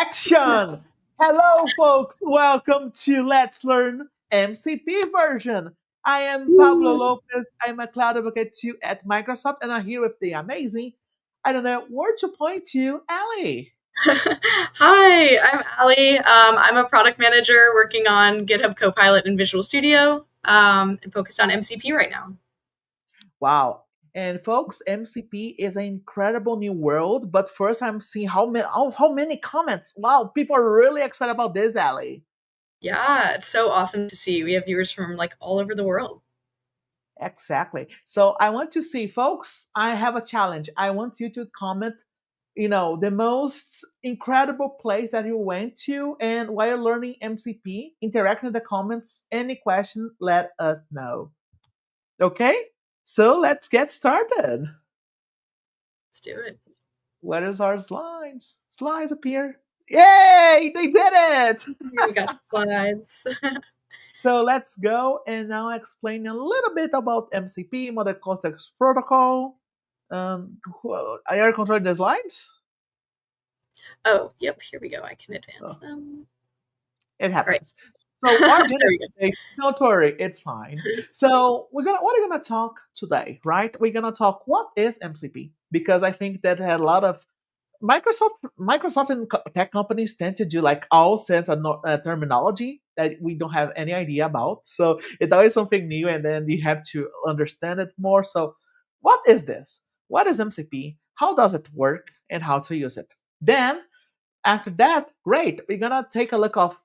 Action! Hello, folks. Welcome to Let's Learn MCP version. I am Pablo Woo. Lopes. I'm a cloud advocate too at Microsoft, and I'm here with the amazing, I don't know where to point to, Allie. Hi, I'm Allie. I'm a product manager working on GitHub Copilot and Visual Studio and focused on MCP right now. Wow. And folks, MCP is an incredible new world. But first, I'm seeing how many comments. Wow, people are really excited about this, Allie. Yeah, it's so awesome to see. We have viewers from like all over the world. Exactly. So I want to see, folks, I have a challenge. I want you to comment, the most incredible place that you went to and while you're learning MCP, interact in the comments. Any question, let us know. Okay? So let's get started. Let's do it. Where is our slides? Slides appear. Yay! They did it! Here we got the slides. So let's go and now explain a little bit about MCP, Model Context Protocol. Are you controlling the slides? Oh, yep, here we go. I can advance Oh, them. it All right. happens. So our agenda There we go. today, don't worry, it's fine. So what are we gonna talk today, right? We're gonna talk what is MCP because I think that had a lot of Microsoft and tech companies tend to do like all sense of terminology that we don't have any idea about. So it's always something new, and then you have to understand it more. So, what is this? What is MCP? How does it work, and how to use it? Then, after that, great. We're gonna take a look of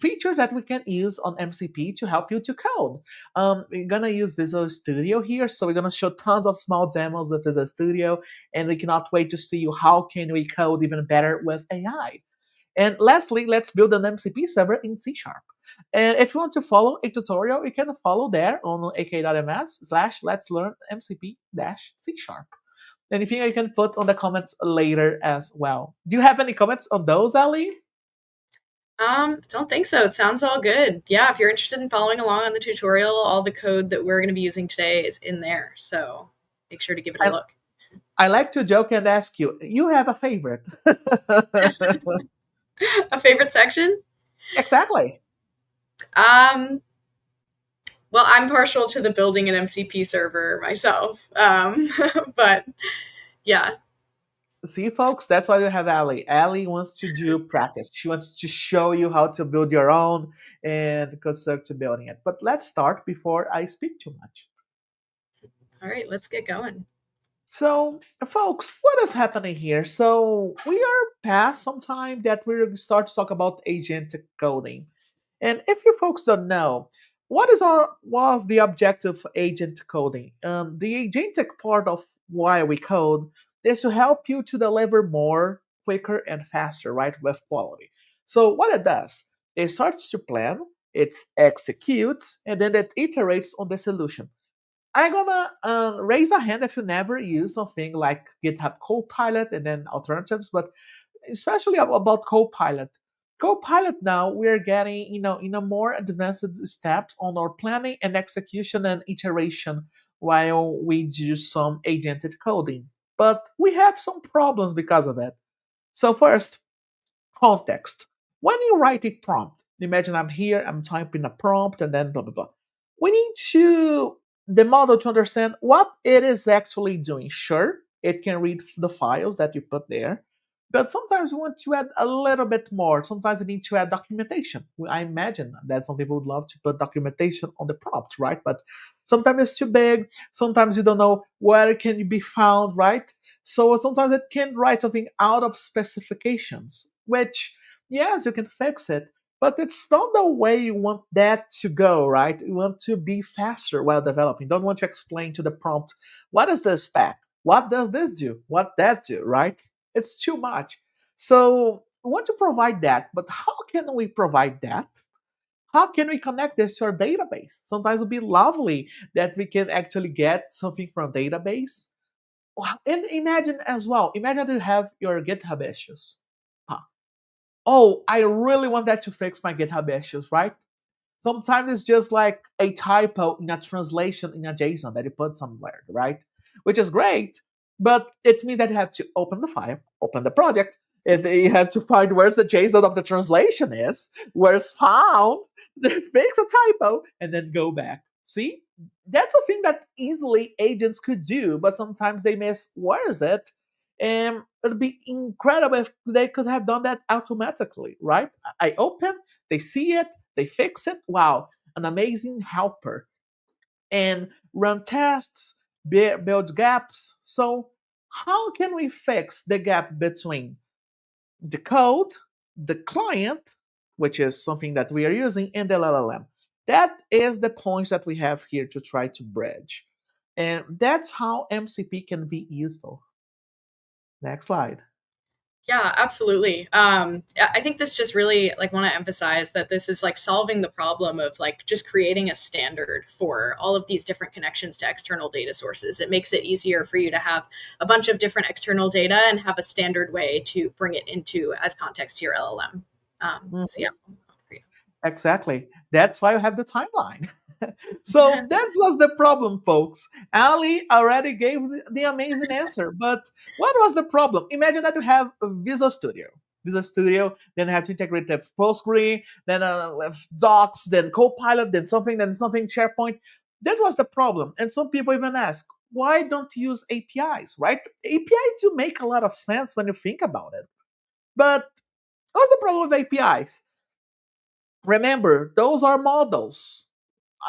features that we can use on MCP to help you to code. We're gonna use Visual Studio here, so we're gonna show tons of small demos of Visual Studio, and we cannot wait to see you how can we code even better with AI. And lastly, let's build an MCP server in C Sharp. And if you want to follow a tutorial, you can follow there on ak.ms/ let's learn MCP-C Sharp. Anything I can put on the comments later as well. Do you have any comments on those, Ali? Don't think so. It sounds all good. Yeah, if you're interested in following along on the tutorial, all the code that we're going to be using today is in there. So make sure to give it a I, look. I like to joke and ask you, you have a favorite? A favorite section? Exactly. Um, well, I'm partial to the building an MCP server myself. But yeah. See, folks, that's why you have Ali. Ali wants to do practice. She wants to show you how to build your own and construct to building it. But let's start before I speak too much. All right, let's get going. So, folks, what is happening here? So, we are past some time that we start to talk about agentic coding. And if you folks don't know, was the objective of agent coding? The agentic part of why we code is to help you to deliver more, quicker, and faster, right, with quality. So, what it does, it starts to plan, it executes, and then it iterates on the solution. I'm gonna raise a hand if you never use something like GitHub Copilot and then alternatives, but especially about Copilot. Copilot now we're getting in a more advanced steps on our planning and execution and iteration while we do some agented coding. But we have some problems because of it. So first, context. When you write a prompt, imagine I'm here, I'm typing a prompt, and then blah blah blah. We need to the model to understand what it is actually doing. Sure, it can read the files that you put there, but sometimes we want to add a little bit more. Sometimes we need to add documentation. I imagine that some people would love to put documentation on the prompt, right? But sometimes it's too big. Sometimes you don't know where it can be found, right? So sometimes it can write something out of specifications, which, yes, you can fix it, but it's not the way you want that to go, right? You want to be faster while developing. You don't want to explain to the prompt, what is the spec? What does this do? What that do, right? It's too much. So we want to provide that, but how can we provide that? How can we connect this to our database? Sometimes it would be lovely that we can actually get something from database. And imagine as well, imagine you have your GitHub issues. Huh. Oh, I really want that to fix my GitHub issues, right? Sometimes it's just like a typo in a translation in a JSON that you put somewhere, right? Which is great, but it means that you have to open the file, open the project, And you have to find where's the JSON of the translation is, where's found, then fix a typo, and then go back. See? That's a thing that easily agents could do, but sometimes they miss where is it. And it'd be incredible if they could have done that automatically, right? I open, they see it, they fix it. Wow, an amazing helper. And run tests, build gaps. So, how can we fix the gap between the code, the client, which is something that we are using, and the LLM? That is the point that we have here to try to bridge. And that's how MCP can be useful. Next slide. Yeah, absolutely. I think this just really like want to emphasize that this is like solving the problem of like just creating a standard for all of these different connections to external data sources. It makes it easier for you to have a bunch of different external data and have a standard way to bring it into as context to your LLM. So yeah, for you. Exactly. That's why you have the timeline. So that was the problem, folks. Ali already gave the amazing answer, but what was the problem? Imagine that you have a Visual Studio. Visual Studio, then have to integrate the Postgre, then Docs, then Copilot, then something SharePoint. That was the problem. And some people even ask, why don't you use APIs, right? APIs do make a lot of sense when you think about it. But what's the problem with APIs? Remember, those are models.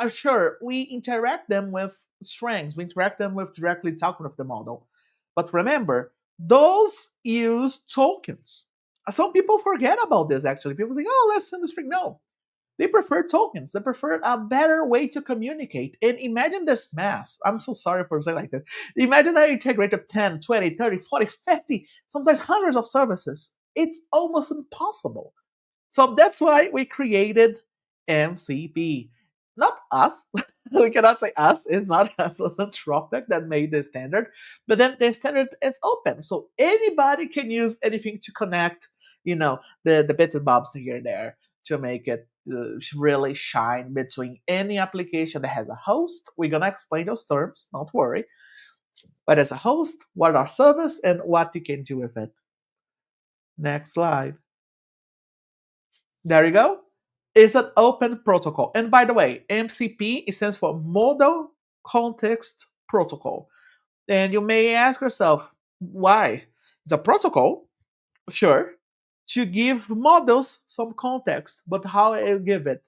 Sure, we interact them with strings, we interact them with directly talking with the model. But remember, those use tokens. Some people forget about this actually. People think, oh, let's send the string. No, they prefer tokens. They prefer a better way to communicate. And imagine this mass. I'm so sorry for saying like this. Imagine I integrate of 10, 20, 30, 40, 50, sometimes hundreds of services. It's almost impossible. So that's why we created MCP. Not us. We cannot say us. It's not us. It was Anthropic that made the standard. But then the standard is open. So anybody can use anything to connect, the bits and bobs here and there to make it really shine between any application that has a host. We're going to explain those terms. Don't worry. But as a host, what are service and what you can do with it. Next slide. There you go. It's an open protocol. And by the way, MCP stands for Model Context Protocol. And you may ask yourself, why? It's a protocol, sure, to give models some context, but how I give it?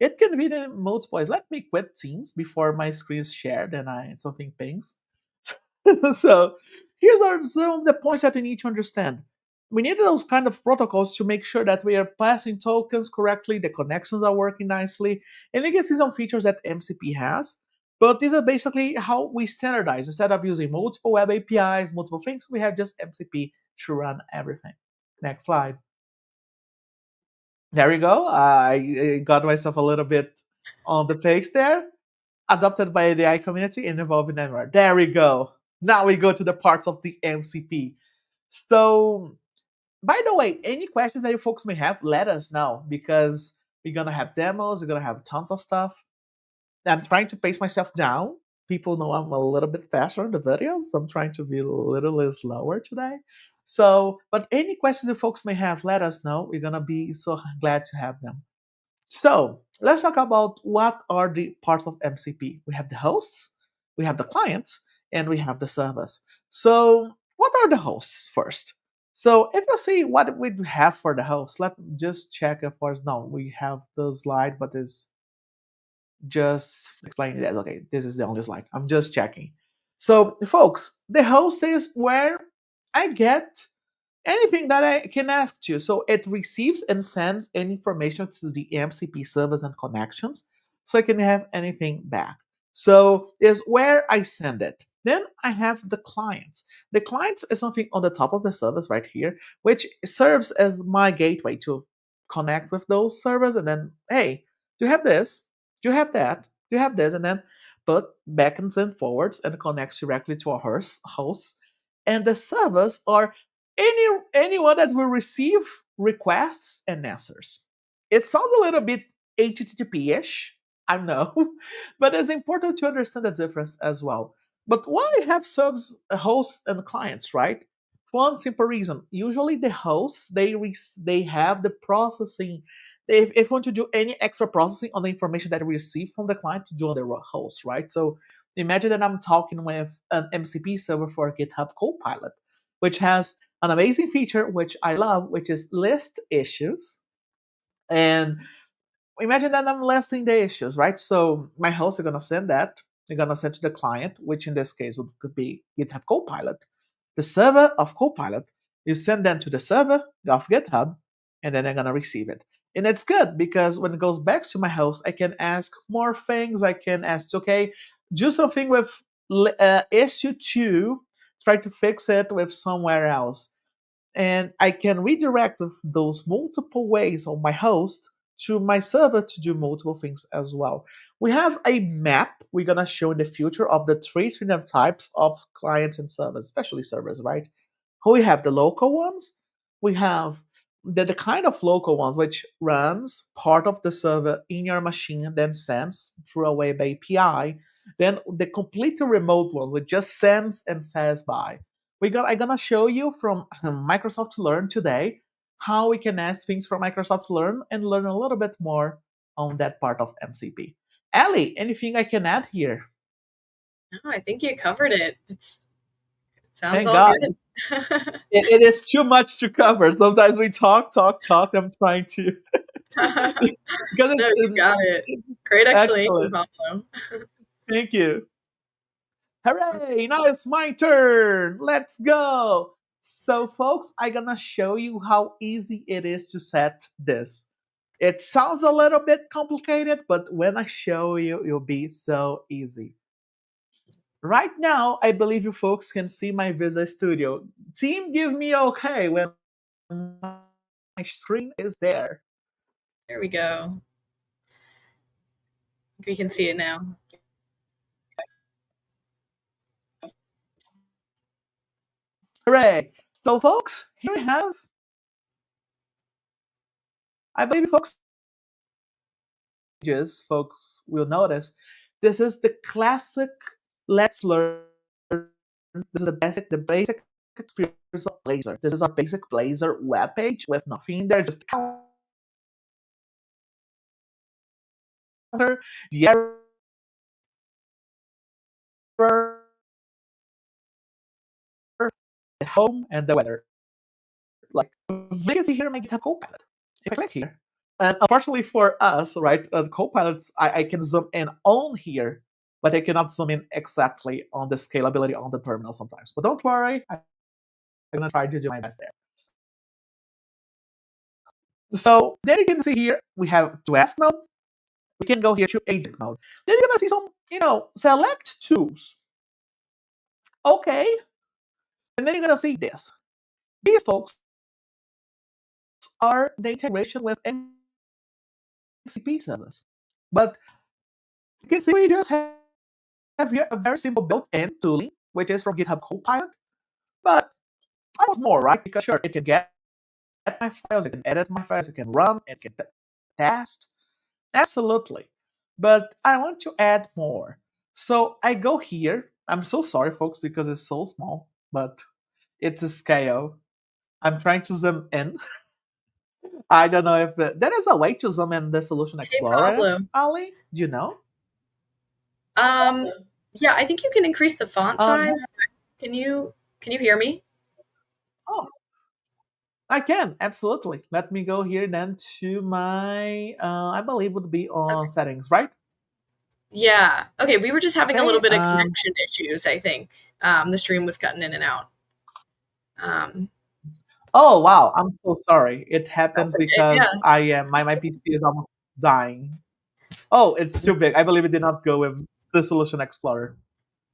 It can be in multiple ways. Let me quit Teams before my screen is shared and something pings. So here's some of the points that we need to understand. We need those kind of protocols to make sure that we are passing tokens correctly, the connections are working nicely, and you can see some features that MCP has. But these are basically how we standardize. Instead of using multiple web APIs, multiple things, we have just MCP to run everything. Next slide. There you go. I got myself a little bit on the page there. Adopted by the AI community and involved in Anwar. There we go. Now we go to the parts of the MCP. So, by the way, any questions that you folks may have, let us know because we're gonna have demos. We're gonna have tons of stuff. I'm trying to pace myself down. People know I'm a little bit faster in the videos. So I'm trying to be a little slower today. So, but any questions you folks may have, let us know. We're gonna be so glad to have them. So let's talk about what are the parts of MCP. We have the hosts, we have the clients, and we have the servers. So what are the hosts first? So if you see what we have for the host, let's just check if there's no. We have the slide, but it's just explaining it as okay. This is the only slide. I'm just checking. So folks, the host is where I get anything that I can ask to. So it receives and sends any information to the MCP servers and connections. So I can have anything back. So is where I send it. Then I have the clients. The clients is something on the top of the service right here, which serves as my gateway to connect with those servers. And then, hey, do you have this? Do you have that? Do you have this? And then put backends and forwards and connects directly to our hosts. And the servers are anyone that will receive requests and answers. It sounds a little bit HTTP-ish, I know, but it's important to understand the difference as well. But why have subs, hosts, and clients, right? One simple reason. Usually the hosts they have the processing. If you want to do any extra processing on the information that we receive from the client, to do on the host, right? So imagine that I'm talking with an MCP server for GitHub Copilot, which has an amazing feature which I love, which is list issues. And imagine that I'm listing the issues, right? So my host is gonna send that. They're gonna send to the client, which in this case could be GitHub Copilot. The server of Copilot, you send them to the server of GitHub, and then they're gonna receive it. And it's good because when it goes back to my host, I can ask more things. I can ask, okay, do something with issue two, try to fix it with somewhere else, and I can redirect those multiple ways on my host to my server to do multiple things as well. We have a map we're gonna show in the future of the three different types of clients and servers, especially servers, right? We have the local ones. We have the kind of local ones which runs part of the server in your machine and then sends through a web API. Then the completely remote ones which just sends and says bye. I'm gonna show you from Microsoft Learn today how we can ask things from Microsoft Learn and learn a little bit more on that part of MCP. Allie, anything I can add here? No, I think you covered it. It sounds Thank all God. good. It is too much to cover. Sometimes we talk, talk, talk. I'm trying to because No, it's you got it. Great explanation, excellent. Pablo. Thank you. Hooray! Now it's my turn. Let's go. So, folks, I'm gonna show you how easy it is to set this. It sounds a little bit complicated, but when I show you, it'll be so easy. Right now, I believe you folks can see my Visual Studio. Team, give me okay when my screen is there. There we go. We can see it now. Hooray! So, folks, here we have. I believe you folks will notice this is the classic let's learn. This is the basic experience of Blazor. This is our basic Blazor web page with nothing there, just the counter, the error, the home, and the weather. Like you can see here in my GitHub Copilot. If I click here, and unfortunately for us, right, Copilot, I can zoom in on here, but I cannot zoom in exactly on the scalability on the terminal sometimes. But don't worry, I'm gonna try to do my best there. So then you can see here we have to ask mode. We can go here to agent mode. Then you're gonna see some, select tools. Okay, and then you're gonna see this. These folks are the integration with MCP servers. But you can see we just have here a very simple built-in tooling, which is from GitHub Copilot. But I want more, right? Because sure, it can get my files, it can edit my files, it can run, it can test. Absolutely. But I want to add more. So I go here. I'm so sorry, folks, because it's so small, but it's a scale. I'm trying to zoom in. I don't know if there is a way to zoom in the Solution Hey, Explorer, Pablo. Ali. Do you know? Um, yeah, I think you can increase the font size. Yeah. Can you hear me? Oh, I can absolutely. Let me go here then to my. I believe would be on Okay. settings, right? Yeah. Okay, we were just having a little Okay. bit of connection issues, I think. The stream was cutting in and out. Um, Oh wow, I'm so sorry. It that's happens okay. Yeah. because I am my PC is almost dying. Oh, it's too big. I believe it did not go with the Solution Explorer.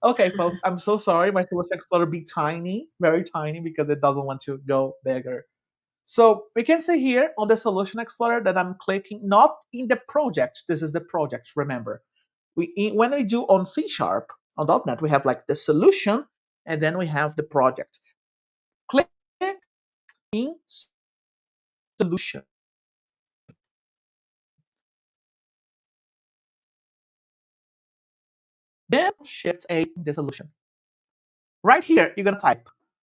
Okay, folks, I'm so sorry. My Solution Explorer be tiny, very tiny, because it doesn't want to go bigger. So we can see here on the Solution Explorer that I'm clicking not in the project. This is the project. Remember, when we do on C# on .NET, we have like the solution, and then we have the project. Click in solution. Then shift A the solution. Right here, you're gonna type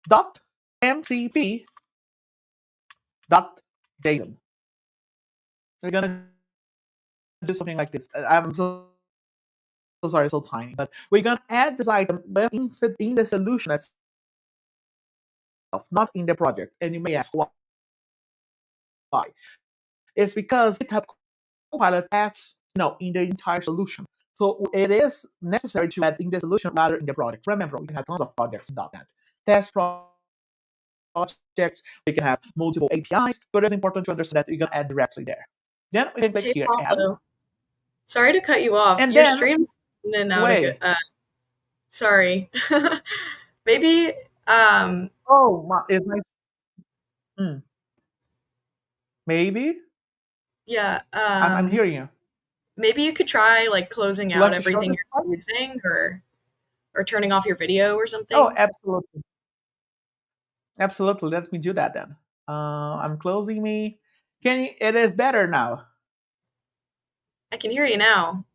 dot MCP dot JSON. We're gonna do something like this. I'm so sorry, so tiny, but we're gonna add this item in the solution itself, not in the project. And you may ask why? It's because GitHub Copilot adds, in the entire solution. So it is necessary to add in the solution rather in the project. Remember, we can have tons of projects in .NET. Test projects, we can have multiple APIs, but it's important to understand that we're gonna add directly there. Then we can click Hey, here, add. Pablo. Sorry to cut you off. And Your then, stream's in and out of good. wait. Sorry. Maybe. Oh, it's nice. Maybe. Yeah. I'm hearing you. Maybe you could try like closing You out want to show everything this part? you're using, or turning off your video or Oh, something. absolutely. Absolutely. Let me do that then. I'm closing me. It is better now. I can hear you now.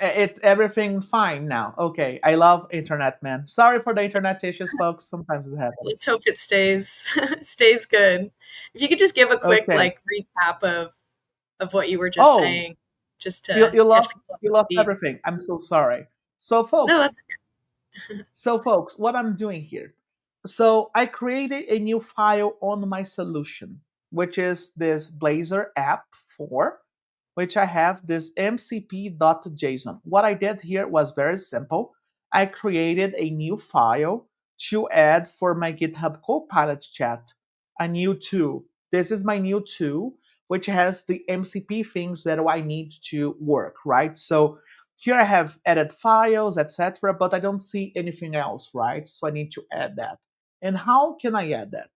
It's everything fine now. Okay. I love internet, man. Sorry for the internet issues, folks. Sometimes it happens. Let's hope it stays good. If you could just give a quick Okay. like recap of what you were just Oh, saying, just you, to you catch lost people up you to lost speed. everything. I'm so sorry. So No, folks, that's what I'm doing here. So I created a new file on my solution, which is this Blazor app 4, which I have this mcp.json. What I did here was very simple. I created a new file to add for my GitHub Copilot chat, a new tool. This is my new tool, which has the MCP things that I need to work, right? So here I have added files, etc., but I don't see anything else, right? So I need to add that. And how can I add that?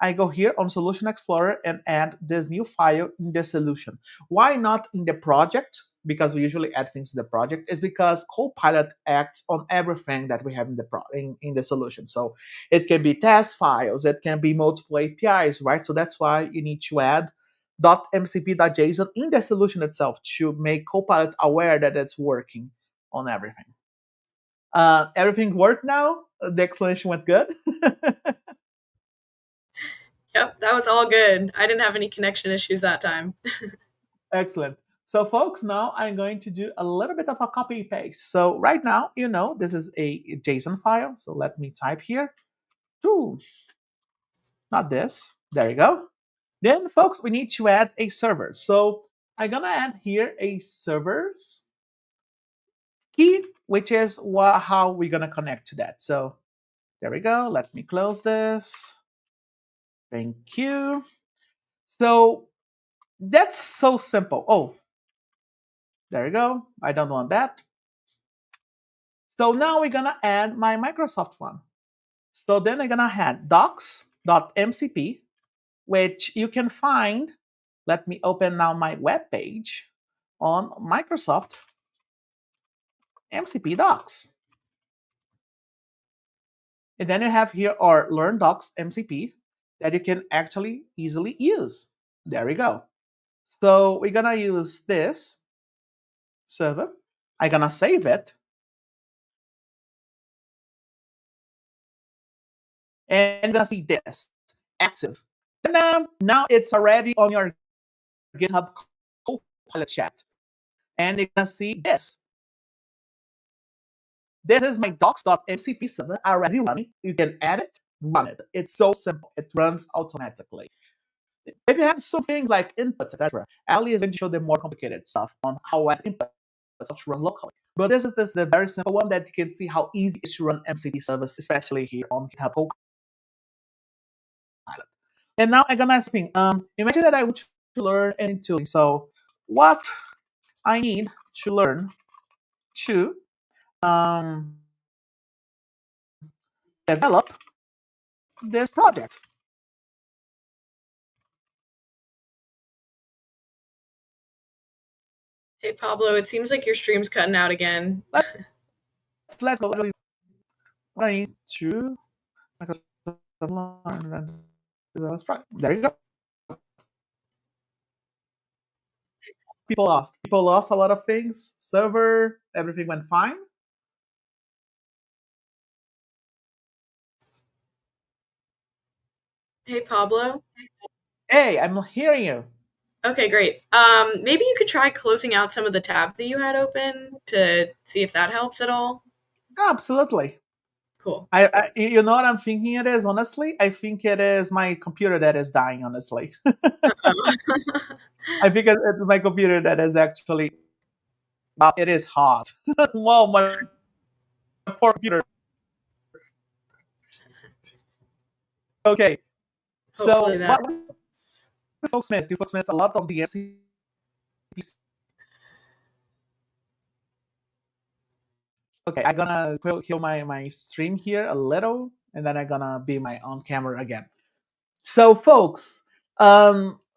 I go here on Solution Explorer and add this new file in the solution. Why not in the project? Because we usually add things to the project. Is because Copilot acts on everything that we have in the solution. So it can be test files, it can be multiple APIs, right? So that's why you need to add .mcp.json in the solution itself to make Copilot aware that it's working on everything. Everything worked now? The explanation went good? Yep, that was all good. I didn't have any connection issues that time. Excellent. So, folks, now I'm going to do a little bit of a copy paste. So, right now, this is a JSON file. So, let me type here. Ooh, not this. There you go. Then, folks, we need to add a server. So, I'm going to add here a server's key, which is how we're going to connect to that. So, there we go. Let me close this. Thank you. So, that's so simple. Oh, there you go. I don't want that. So now we're gonna add my Microsoft one. So then I'm gonna add docs.mcp, which you can find. Let me open now my web page on Microsoft MCP Docs. And then you have here our Learn Docs MCP that you can actually easily use. There we go. So we're gonna use this server. I'm gonna save it. And you're gonna see this active. And now it's already on your GitHub Copilot chat. And you're gonna see this. This is my docs.mcp server already running. You can add it, run it. It's so simple. It runs automatically. If you have some things like inputs, etc., Allie is going to show the more complicated stuff on how inputs to run locally. But this is the very simple one that you can see how easy it is to run MCP servers, especially here on GitHub Copilot. And now I'm gonna ask you, imagine that I want to learn any tooling. So what I need to learn to um, develop this project. Hey Pablo, it seems like your stream's cutting out again. Let's go. What I need to learn. There you go. People lost. People lost a lot of things. Server, everything went fine. Hey, Pablo. Hey, I'm hearing you. Okay, great. Maybe you could try closing out some of the tabs that you had open to see if that helps at all. Absolutely. Cool. You know what I'm thinking it is, honestly? I think it is my computer that is dying, honestly. Uh-oh. I think it's my computer that is actually, well, it is hot. Well, my poor computer. Okay, Hopefully so that. what do folks miss? Do folks miss a lot of the MCP? Okay, I'm gonna kill my stream here a little, and then I'm gonna be my on camera again. So, folks,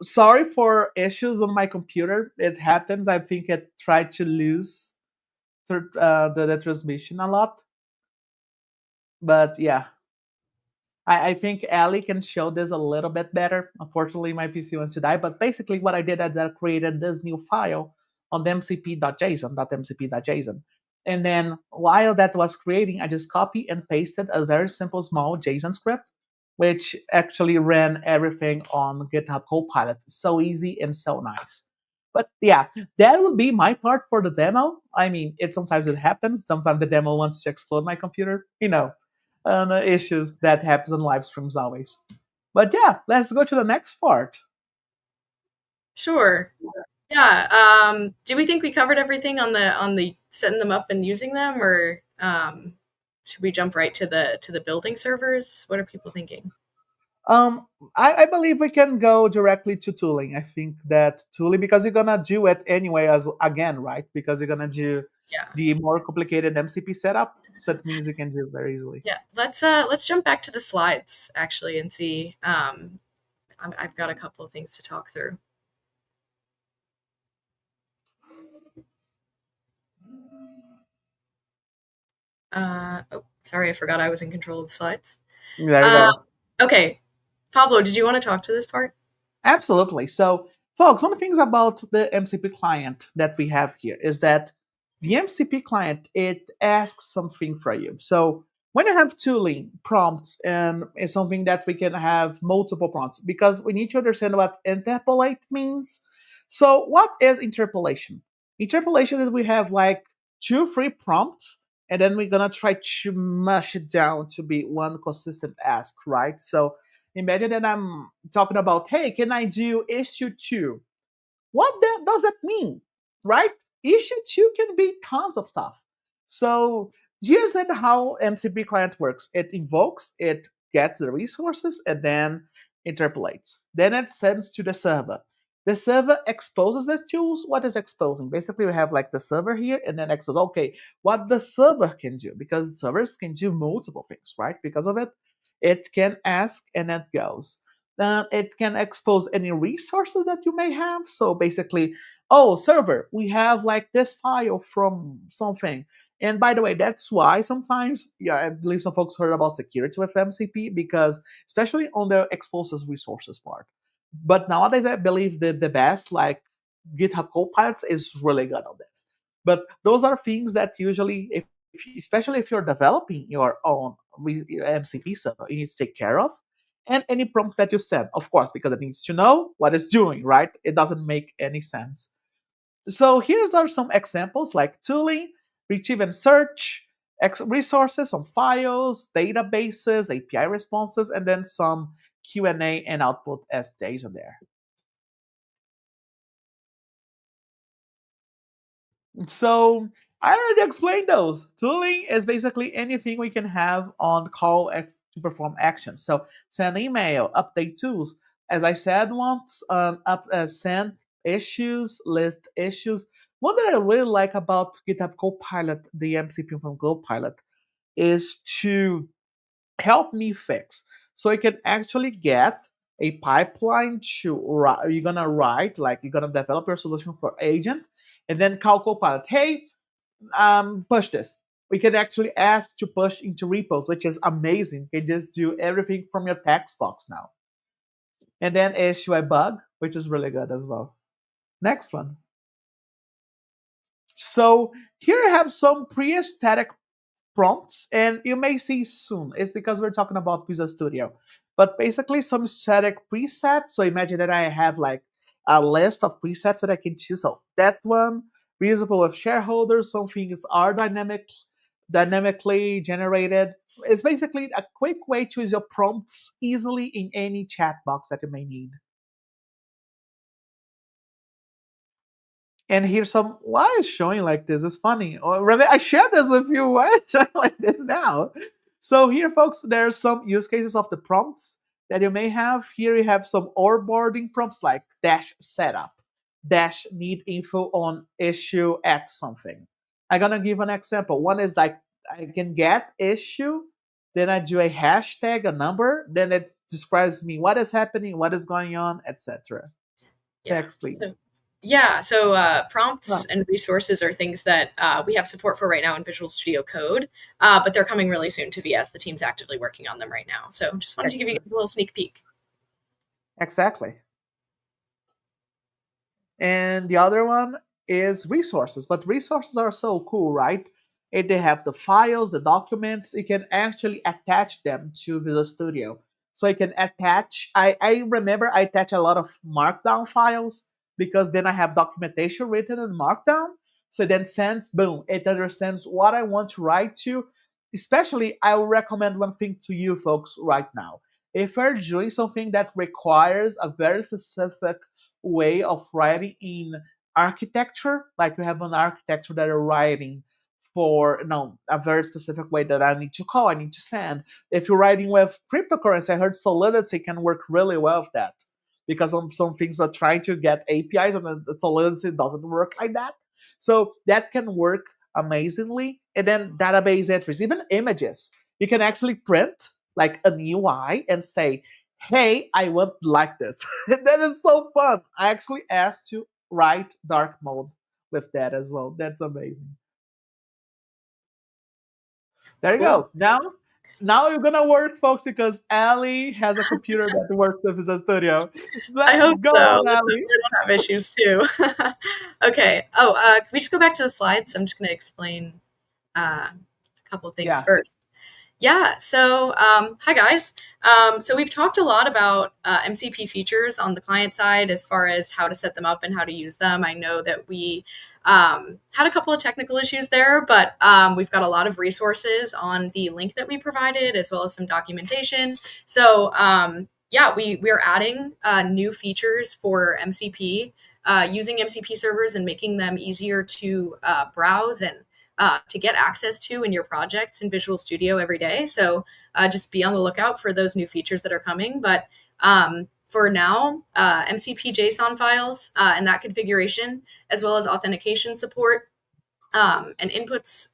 sorry for issues on my computer. It happens. I think it tried to lose the transmission a lot, but yeah, I think Allie can show this a little bit better. Unfortunately, my PC wants to die. But basically, what I did is I created this new file on the mcp.json. And then while that was creating, I just copy and pasted a very simple small JSON script, which actually ran everything on GitHub Copilot. So easy and so nice. But yeah, that would be my part for the demo. I mean, sometimes it happens. Sometimes the demo wants to explode my computer. Issues that happens on live streams always. But yeah, let's go to the next part. Sure. Yeah. Do we think we covered everything on the setting them up and using them, or should we jump right to the building servers? What are people thinking? Um, I believe we can go directly to tooling. I think that tooling because you're gonna do it anyway as again, right? Because you're gonna do Yeah. the more complicated MCP setup, so that means you can do it very easily. Yeah. Let's jump back to the slides actually and see. I've got a couple of things to talk through. Oh, sorry, I forgot I was in control of the slides. There you Uh, go. okay, Pablo, did you want to talk to this part? Absolutely. So, folks, one of the things about the MCP client that we have here is that the MCP client it asks something for you. So, when you have tooling prompts, and it's something that we can have multiple prompts because we need to understand what interpolate means. So, what is interpolation? Interpolation is we have like two, three prompts, and then we're gonna try to mush it down to be one consistent ask, right? So, imagine that I'm talking about, hey, can I do issue two? What does that mean, right? Issue two can be tons of stuff. So here's how MCP client works. It invokes, it gets the resources, and then interpolates. Then it sends to the server. The server exposes the tools. What is exposing? Basically, we have like the server here, and then expose. Okay, what the server can do because servers can do multiple things, right? Because of it, it can ask and it goes. It can expose any resources that you may have. So basically, oh, server, we have like this file from something. And by the way, that's why sometimes, yeah, I believe some folks heard about security with MCP because, especially on the exposes resources part. But nowadays, I believe that the best, like GitHub Copilot, is really good on this. But those are things that usually, especially if you're developing your own MCP server, you need to take care of and any prompt that you send, of course, because it needs to know what it's doing, right? It doesn't make any sense. So here's are some examples like tooling, retrieve and search, resources, some files, databases, API responses, and then some Q&A and output as data there. So I already explained those. Tooling is basically anything we can have on call to perform actions. So send email, update tools. As I said once, send issues, list issues. One that I really like about GitHub Copilot, the MCP from Copilot, is to help me fix. So you can actually get a pipeline to write. You're gonna write like you're gonna develop your solution for agent, and then call Copilot. Hey, push this. We can actually ask to push into repos, which is amazing. You can just do everything from your text box now, and then issue a bug, which is really good as well. Next one. So here I have some pre-static prompts, and you may see soon. It's because we're talking about Visual Studio. but basically some static presets. So imagine that I have like a list of presets that I can choose. So that one, reusable with shareholders, some things are dynamically generated. It's basically a quick way to use your prompts easily in any chat box that you may need. And here's some why is showing like this is funny. Or I shared this with you. Why is showing like this now? So here, folks, there's some use cases of the prompts that you may have. Here you have some onboarding prompts like dash setup, dash need info on issue at something. I'm gonna give an example. One is like I can get issue, then I do a hashtag, a number, then it describes me what is happening, what is going on, etc. Yeah. Next, please. So prompts Oh, and resources are things that we have support for right now in Visual Studio Code, but they're coming really soon to VS. The team's actively working on them right now. So just wanted to give you excellent. guys a little sneak peek. Exactly. And the other one is resources. But resources are so cool, right? If they have the files, the documents, you can actually attach them to Visual Studio. So you can attach, I remember I attach a lot of markdown files because then I have documentation written in markdown. So then sends, boom, it understands what I want to write to. Especially, I will recommend one thing to you folks right now. If you're doing something that requires a very specific way of writing in architecture, like you have an architecture that are writing for a very specific way that I need to call, I need to send. If you're writing with cryptocurrency, I heard Solidity can work really well with that because some things are trying to get APIs and the Solidity doesn't work like that. So that can work amazingly. And then database entries, even images. You can actually print like an UI and say, hey, I want like this. That is so fun. I actually asked to write dark mode with that as well. That's amazing. There you Cool. go. Now you're gonna work, folks, because Allie has a computer that works with Visual Studio. I hope Go so. on, Let's hope Allie. we don't have issues too. Okay. Oh, can we just go back to the slides? I'm just going to explain a couple things Yeah. first. Yeah. So, hi guys. So we've talked a lot about MCP features on the client side as far as how to set them up and how to use them. I know that we had a couple of technical issues there, but we've got a lot of resources on the link that we provided as well as some documentation. So, yeah, we're adding new features for MCP using MCP servers and making them easier to browse and to get access to in your projects in Visual Studio every day. So just be on the lookout for those new features that are coming. But for now, MCP JSON files and that configuration, as well as authentication support and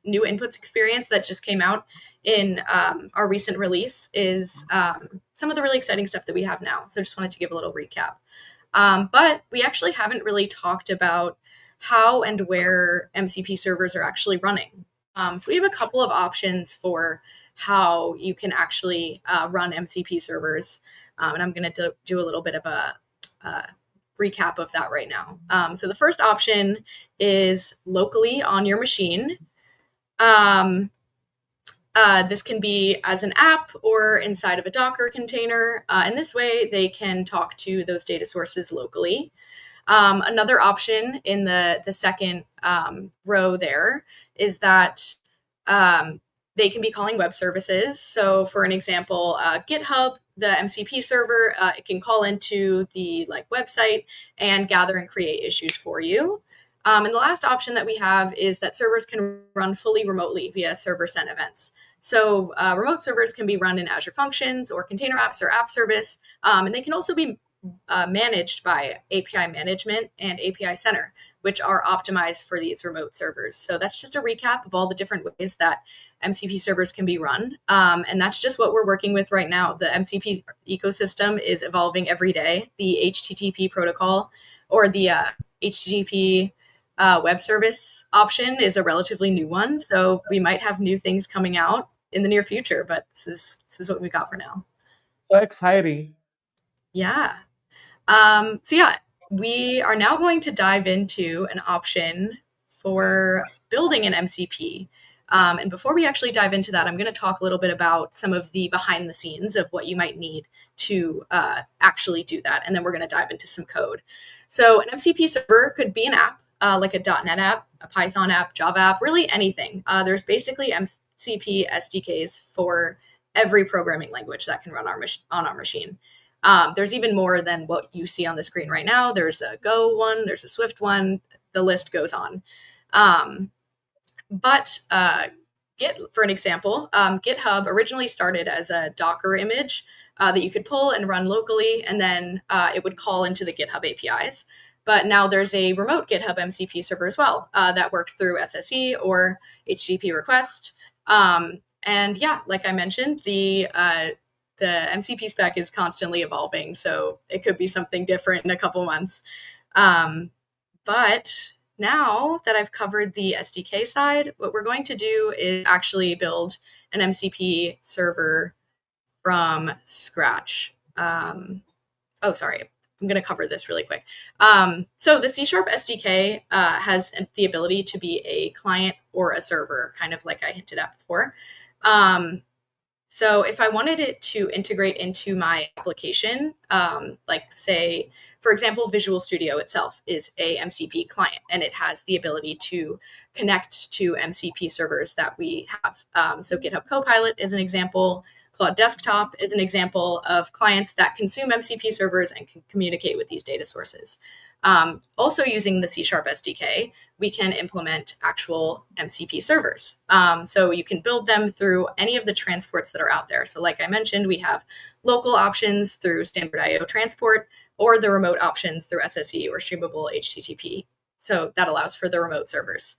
new inputs experience that just came out in our recent release is some of the really exciting stuff that we have now. So just wanted to give a little recap. But we actually haven't really talked about how and where MCP servers are actually running. So we have a couple of options for how you can actually run MCP servers. And I'm going to do a little bit of a recap of that right now. So the first option is locally on your machine. Um, this can be as an app or inside of a Docker container. And this way, they can talk to those data sources locally. Another option in the second row there is that they can be calling web services. So, for an example, GitHub, the MCP server, it can call into the website and gather and create issues for you. And the last option that we have is that servers can run fully remotely via server sent events. So remote servers can be run in Azure Functions or Container Apps or App Service, and they can also be managed by API Management and API Center, which are optimized for these remote servers. So that's just a recap of all the different ways that MCP servers can be run. And that's just what we're working with right now. The MCP ecosystem is evolving every day. The HTTP protocol or the HTTP web service option is a relatively new one. So we might have new things coming out in the near future, but this is what we got for now. So exciting. Yeah. So yeah, we are now going to dive into an option for building an MCP. And before we actually dive into that, I'm going to talk a little bit about some of the behind the scenes of what you might need to actually do that. And then we're going to dive into some code. So an MCP server could be an app, like a .NET app, a Python app, Java app, really anything. There's basically MCP SDKs for every programming language that can run on our machine. There's even more than what you see on the screen right now. There's a Go one, there's a Swift one, the list goes on. But Git, for an example, GitHub originally started as a Docker image that you could pull and run locally, and then it would call into the GitHub APIs. But now there's a remote GitHub MCP server as well that works through SSE or HTTP request. And yeah, like I mentioned, the MCP spec is constantly evolving, so it could be something different in a couple months. But now that I've covered the SDK side, what we're going to do is actually build an MCP server from scratch. Sorry. I'm going to cover this really quick. So the C# SDK has the ability to be a client or a server, kind of like I hinted at before. So if I wanted it to integrate into my application, like say, for example, Visual Studio itself is a MCP client, and it has the ability to connect to MCP servers that we have. So GitHub Copilot is an example. Cloud Desktop is an example of clients that consume MCP servers and can communicate with these data sources. Also using the C# SDK, we can implement actual MCP servers. So you can build them through any of the transports that are out there. So like I mentioned, we have local options through standard IO transport, or the remote options through SSE or streamable HTTP. So that allows for the remote servers.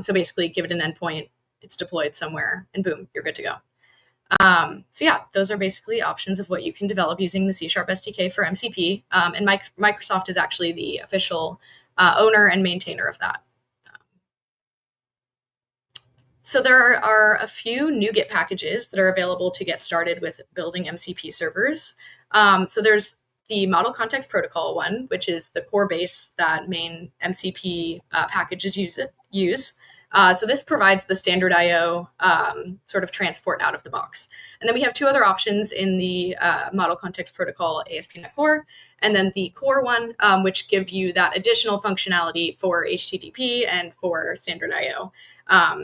So basically give it an endpoint, it's deployed somewhere, and boom, you're good to go. So yeah, those are basically options of what you can develop using the C# SDK for MCP. And Microsoft is actually the official owner and maintainer of that. So there are a few NuGet packages that are available to get started with building MCP servers. So there's the Model Context Protocol one, which is the core base that main MCP packages use. So this provides the standard IO sort of transport out of the box. And then we have two other options in the Model Context Protocol ASP.NET Core, and then the core one, which give you that additional functionality for HTTP and for standard IO.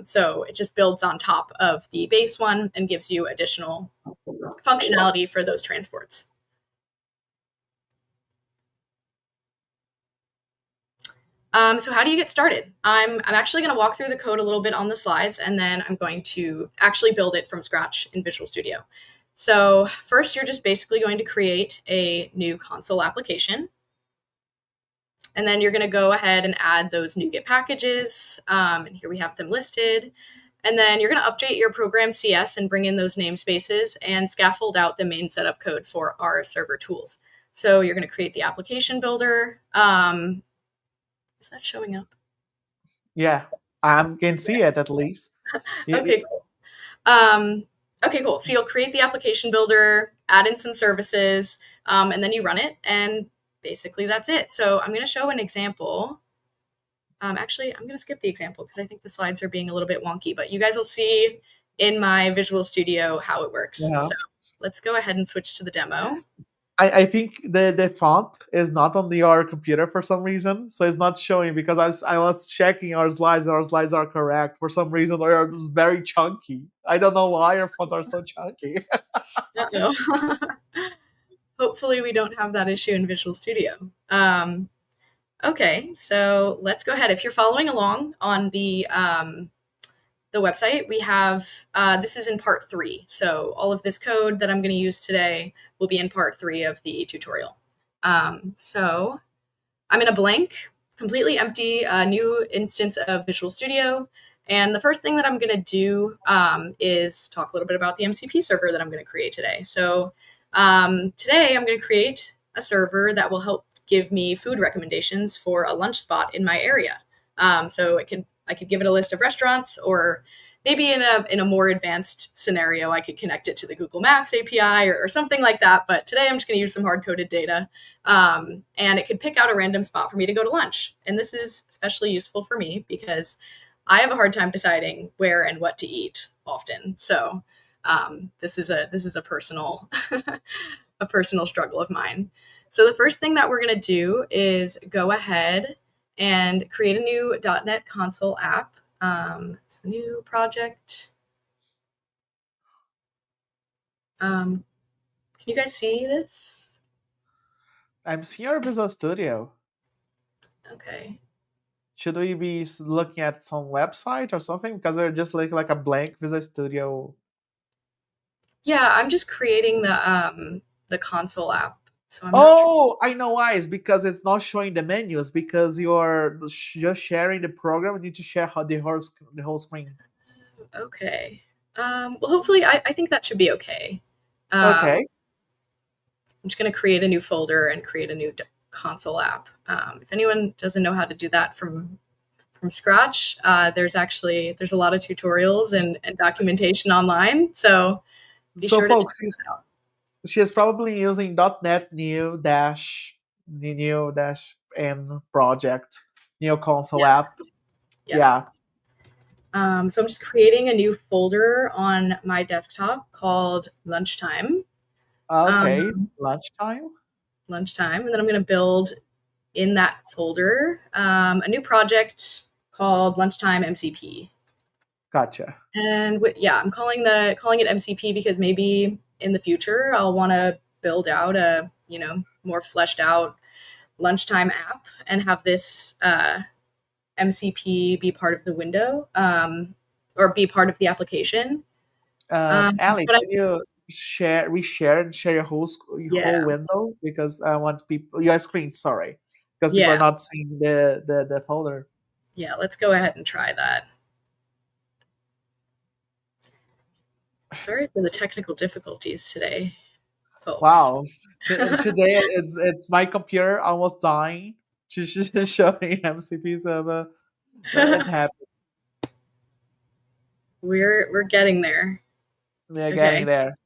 So it just builds on top of the base one and gives you additional functionality for those transports. So how do you get started? I'm actually going to walk through the code a little bit on the slides, and then I'm going to actually build it from scratch in Visual Studio. So first, you're just basically going to create a new console application. And then you're going to go ahead and add those NuGet packages. And here we have them listed. And then you're going to update your program CS and bring in those namespaces and scaffold out the main setup code for our server tools. So you're going to create the application builder. Is that showing up? Yeah, I can see it at least. Okay, cool. Okay, cool. So you'll create the application builder, add in some services, and then you run it. And basically that's it. So I'm going to show an example. Actually, I'm going to skip the example because I think the slides are being a little bit wonky, but you guys will see in my Visual Studio how it works. Yeah. So let's go ahead and switch to the demo. I think the font is not on your computer for some reason, so it's not showing because I was checking our slides and our slides are correct. For some reason, they are very chunky. I don't know why our fonts are so chunky. Uh-oh. Hopefully we don't have that issue in Visual Studio. Okay, so let's go ahead. If you're following along on the website, we have, this is in part 3. So all of this code that I'm going to use today will be in part 3 of the tutorial. So I'm in a blank, completely empty, new instance of Visual Studio. And the first thing that I'm going to do is talk a little bit about the MCP server that I'm going to create today. So today I'm going to create a server that will help give me food recommendations for a lunch spot in my area. So I could give it a list of restaurants, or maybe in a more advanced scenario, I could connect it to the Google Maps API or something like that. But today I'm just going to use some hard-coded data, and it could pick out a random spot for me to go to lunch. And this is especially useful for me because I have a hard time deciding where and what to eat often. So this is a personal a personal struggle of mine. So the first thing that we're going to do is go ahead and create a new .NET console app. So new project. Can you guys see this? I'm seeing our Visual Studio. Okay. Should we be looking at some website or something? Because we're just like a blank Visual Studio. Yeah, I'm just creating the console app. So I'm not sure. Oh, I know why. It's because it's not showing the menus because you're just sharing the program. You need to share how the whole screen. Okay. Well, hopefully, I think that should be okay. I'm Okay. just going to create a new folder and create a new console app. If anyone doesn't know how to do that from scratch, there's a lot of tutorials and documentation online. So be So, sure to check folks, that out. she's probably using .NET new dash n project, new console Yeah. app. Yeah. Yeah. So I'm just creating a new folder on my desktop called Lunchtime. Okay. Um, Lunchtime. Lunchtime, and then I'm going to build in that folder a new project called Lunchtime MCP. Gotcha. And yeah, I'm calling it MCP because maybe in the future I'll want to build out a more fleshed out lunchtime app and have this MCP be part of the window or be part of the application. Allie, But I, can you reshare and share your whole yeah, window because I want people your screen. Sorry, because people are yeah, not seeing the folder. yeah. Let's go ahead and try that. Sorry for the technical difficulties today, folks. Wow. Today it's my computer almost dying. Just showing MCP server, but it happened. We're getting there. We're getting Okay. there.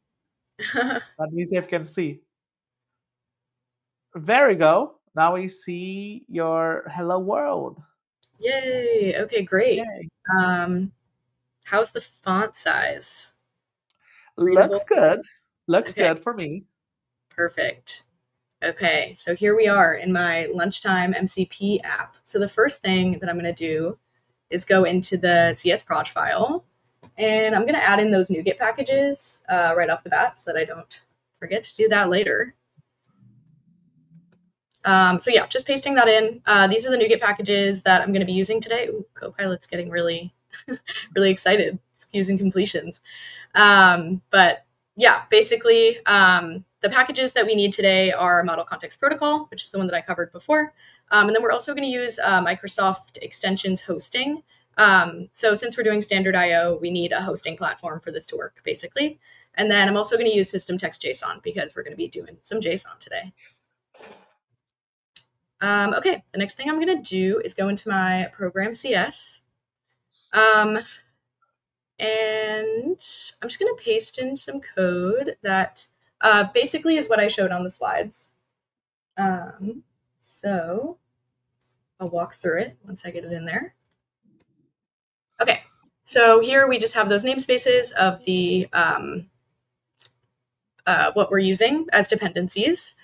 Let me see if you can see. There we go. Now we see your hello world. Yay. Okay, great. Yay. Um, how's the font size? Looks Readable? good. Looks Okay, good for me. perfect. Okay, so here we are in my lunchtime MCP app. So the first thing that I'm going to do is go into the csproj file, and I'm going to add in those NuGet packages right off the bat so that I don't forget to do that later. So yeah, just pasting that in. These are the NuGet packages that I'm going to be using today. Ooh, Copilot's getting really, really excited. It's using completions. But yeah, basically, the packages that we need today are Model Context Protocol, which is the one that I covered before. And then we're also going to use Microsoft Extensions hosting. So since we're doing standard IO, we need a hosting platform for this to work, basically. And then I'm also going to use system text JSON because we're going to be doing some JSON today. Okay, the next thing I'm going to do is go into my program CS. And I'm just going to paste in some code that basically is what I showed on the slides. So I'll walk through it once I get it in there. Okay, so here we just have those namespaces of the what we're using as dependencies.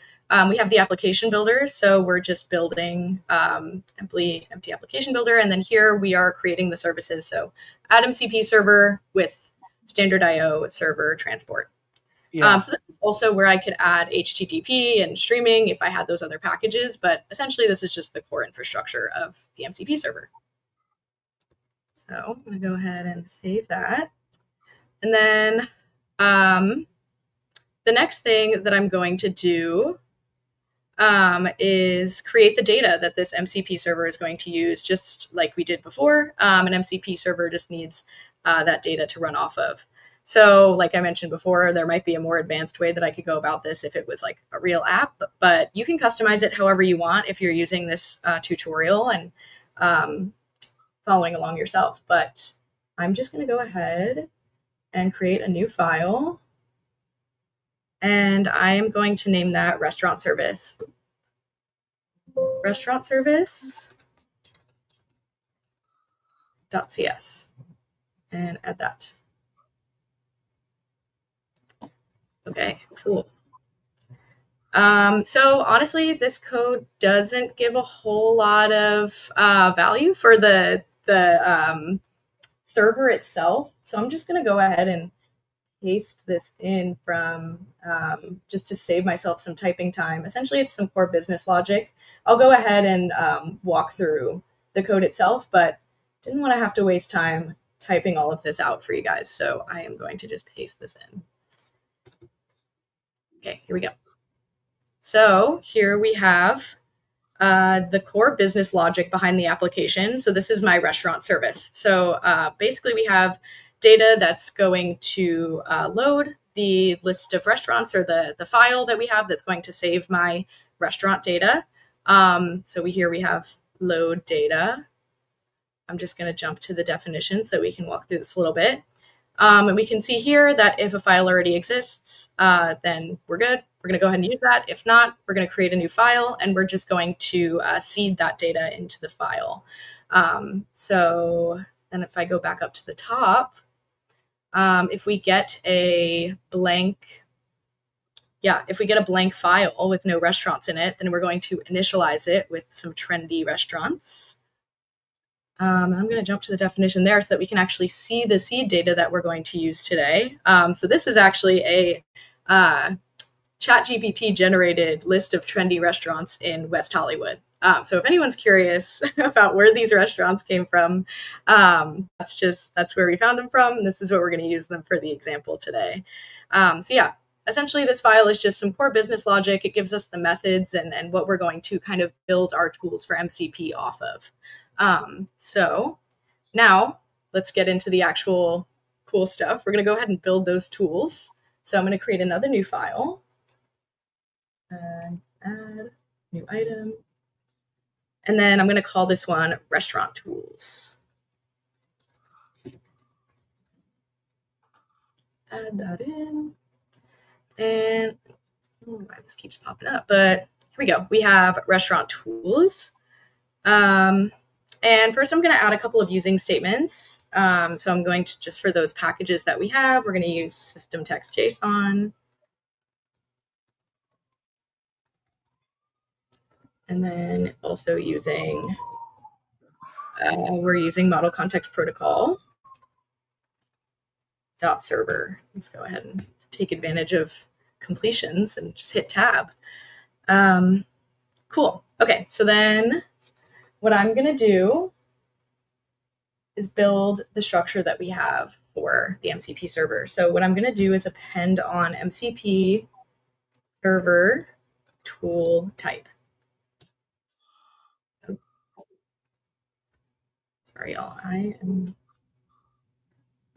We have the application builder, so we're just building empty application builder, and then here we are creating the services. So add MCP server with standard IO server transport. Yeah. So this is also where I could add HTTP and streaming if I had those other packages, but essentially this is just the core infrastructure of the MCP server. So I'm going to go ahead and save that. And then the next thing that I'm going to do is create the data that this MCP server is going to use, just like we did before. An MCP server just needs that data to run off of. So, like I mentioned before, there might be a more advanced way that I could go about this if it was like a real app, but you can customize it however you want if you're using this tutorial and following along yourself. But I'm just going to go ahead and create a new file. And I am going to name that restaurant service. Restaurant service.cs and add that. Okay, cool. So honestly, this code doesn't give a whole lot of value for the server itself. So I'm just going to go ahead and paste this in from just to save myself some typing time. Essentially, it's some core business logic. I'll go ahead and walk through the code itself, but didn't want to have to waste time typing all of this out for you guys. So I am going to just paste this in. Okay, here we go. So here we have the core business logic behind the application. So this is my restaurant service. So basically we have data that's going to load the list of restaurants or the file that we have that's going to save my restaurant data. So here we have load data. I'm just going to jump to the definition so we can walk through this a little bit. And we can see here that if a file already exists, then we're good. We're going to go ahead and use that. If not, we're going to create a new file, and we're just going to seed that data into the file. So then if I go back up to the top, if we get a blank, if we get a blank file with no restaurants in it, then we're going to initialize it with some trendy restaurants. I'm going to jump to the definition there so that we can actually see the seed data that we're going to use today. So this is actually a ChatGPT generated list of trendy restaurants in West Hollywood. So if anyone's curious about where these restaurants came from, that's where we found them from. And this is what we're going to use them for the example today. Essentially this file is just some core business logic. It gives us the methods and what we're going to kind of build our tools for MCP off of. So now let's get into the actual cool stuff. We're going to go ahead and build those tools. So I'm going to create another new file and add new item. And then I'm going to call this one restaurant tools. Add that in. And this keeps popping up, but here we go. We have restaurant tools. And first I'm going to add a couple of using statements. So I'm going to, just for those packages that we have, we're going to use system text JSON. And then also using, we're using model context protocol dot server. Let's go ahead and take advantage of completions and just hit tab. Cool. Okay, so then what I'm going to do is build the structure that we have for the MCP server. So what I'm going to do is append on MCP server tool type. Oh. Sorry, y'all. I am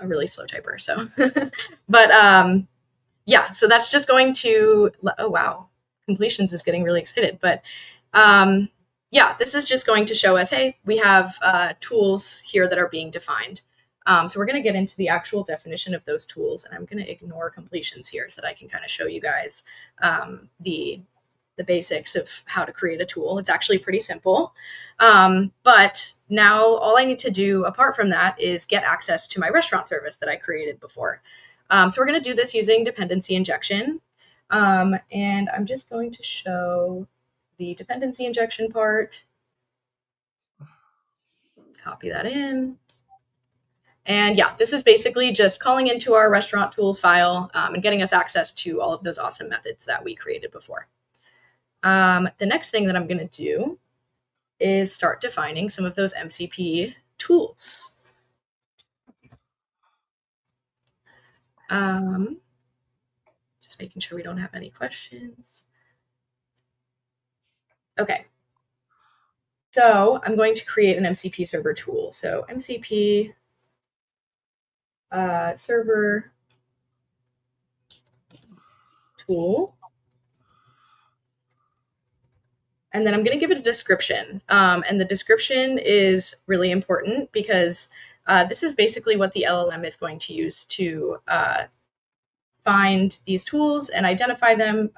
a really slow typer. So, but so that's just going to, oh, wow. Completions is getting really excited. But this is just going to show us, hey, we have tools here that are being defined. So we're going to get into the actual definition of those tools, and I'm going to ignore completions here so that I can kind of show you guys the basics of how to create a tool. It's actually pretty simple. But now all I need to do apart from that is get access to my restaurant service that I created before. So we're going to do this using dependency injection. And I'm just going to show the dependency injection part. Copy that in. And this is basically just calling into our restaurant tools file and getting us access to all of those awesome methods that we created before. The next thing that I'm going to do is start defining some of those MCP tools. Just making sure we don't have any questions. Okay. So I'm going to create an MCP server tool. So MCP server tool. And then I'm going to give it a description. And the description is really important because this is basically what the LLM is going to use to find these tools and identify them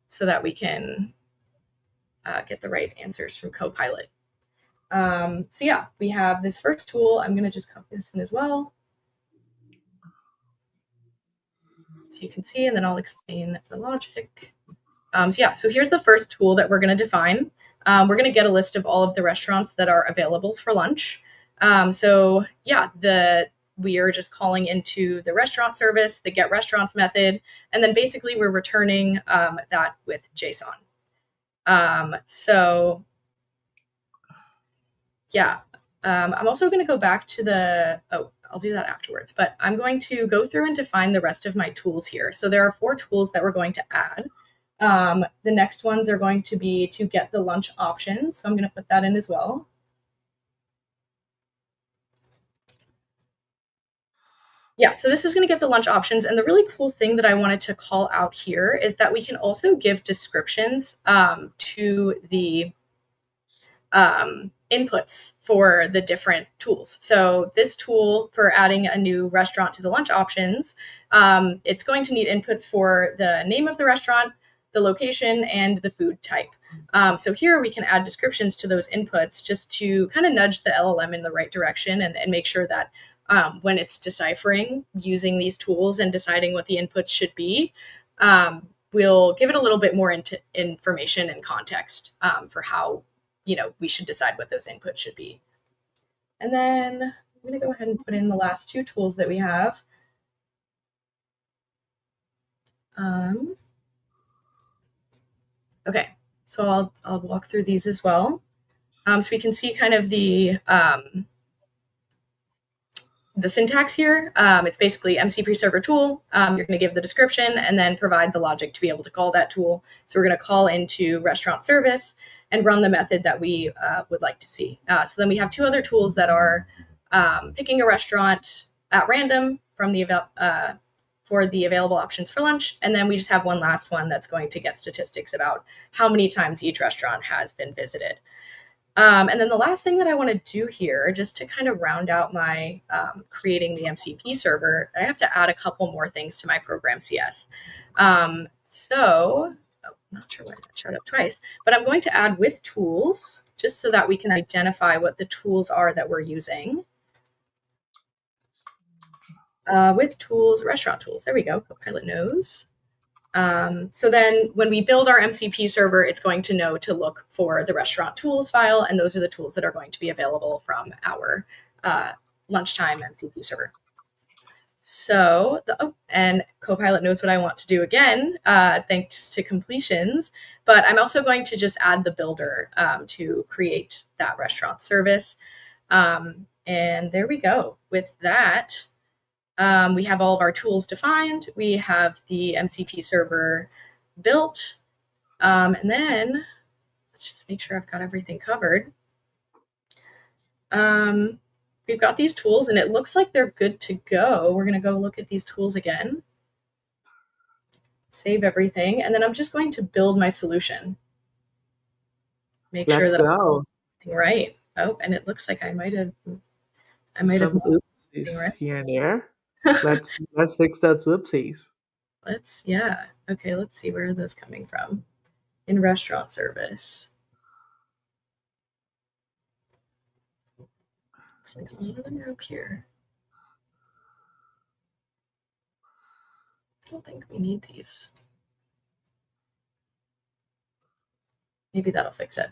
so that we can get the right answers from Copilot. We have this first tool. I'm going to just copy this in as well So you can see, and then I'll explain the logic. So here's the first tool that we're going to define. We're going to get a list of all of the restaurants that are available for lunch. We are just calling into the restaurant service, the get restaurants method, and then basically we're returning that with JSON. I'm also going to go back to I'll do that afterwards, but I'm going to go through and define the rest of my tools here. So there are 4 tools that we're going to add. The next ones are going to be to get the lunch options. So I'm going to put that in as well. So this is going to get the lunch options. And the really cool thing that I wanted to call out here is that we can also give descriptions to the inputs for the different tools. So this tool for adding a new restaurant to the lunch options, it's going to need inputs for the name of the restaurant, the location, and the food type. So here we can add descriptions to those inputs just to kind of nudge the LLM in the right direction and make sure that when it's deciphering using these tools and deciding what the inputs should be, we'll give it a little bit more information and context for how we should decide what those inputs should be. And then I'm going to go ahead and put in the last 2 tools that we have. Okay, so I'll walk through these as well. So we can see kind of the syntax here. It's basically MCP server tool. You're going to give the description and then provide the logic to be able to call that tool. So we're going to call into restaurant service and run the method that we would like to see. So then we have 2 other tools that are picking a restaurant at random from for the available options for lunch. And then we just have one last one that's going to get statistics about how many times each restaurant has been visited. And then the last thing that I want to do here, just to kind of round out my creating the MCP server, I have to add a couple more things to my program CS. I'm not sure why that showed up twice, but I'm going to add with tools just so that we can identify what the tools are that we're using. With tools, restaurant tools. There we go. Copilot knows. So then when we build our MCP server, it's going to know to look for the restaurant tools file, and those are the tools that are going to be available from our lunchtime MCP server. So, and Copilot knows what I want to do again, thanks to completions, but I'm also going to just add the builder to create that restaurant service. And there we go. With that, we have all of our tools defined. We have the MCP server built. And then let's just make sure I've got everything covered. We've got these tools and it looks like they're good to go. We're going to go look at these tools again, save everything, and then I'm just going to build my solution. Make sure that I'm right. Oh, and it looks like I might have some oopsies right here and there. let's fix that oopsies. Okay, let's see, where are those coming from? In restaurant service. Looks like a lot of them are up here. I don't think we need these. Maybe that'll fix it.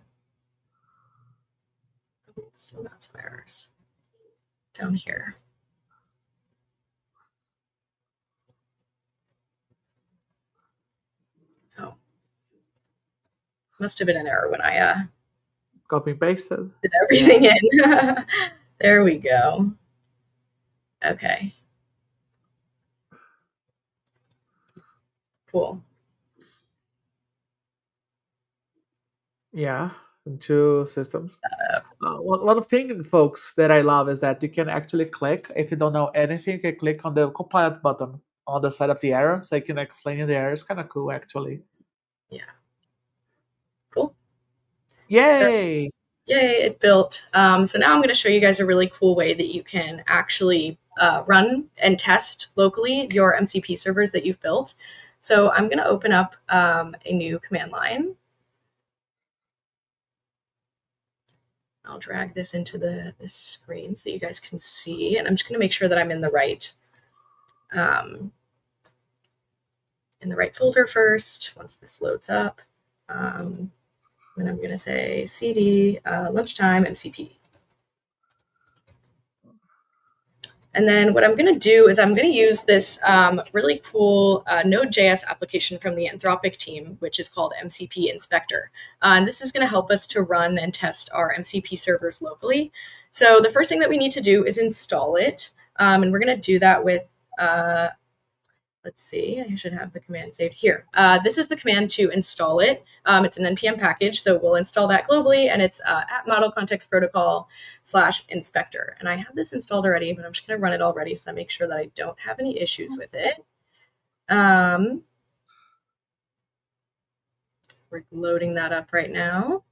Still got some errors down here. Oh, must have been an error when I copy pasted. Did everything in. There we go. Okay. Cool. Yeah, into systems. One thing, folks, that I love is that you can actually click, if you don't know anything, you can click on the Copilot button on the side of the arrow, so you can explain the error. It's kind of cool, actually. Yeah. Cool. Yay! Yay, it built. So now I'm going to show you guys a really cool way that you can actually run and test locally your MCP servers that you've built. So I'm going to open up a new command line. I'll drag this into this screen so that you guys can see. And I'm just going to make sure that I'm in the right in the right folder first once this loads up. Then I'm going to say cd lunchtime MCP. And then what I'm going to do is I'm going to use this really cool Node.js application from the Anthropic team, which is called MCP Inspector. And this is going to help us to run and test our MCP servers locally. So the first thing that we need to do is install it. And we're going to do that with, let's see, I should have the command saved here. This is the command to install it. It's an NPM package, so we'll install that globally, and it's at model context protocol /inspector. And I have this installed already, but I'm just going to run it already so I make sure that I don't have any issues with it. We're loading that up right now.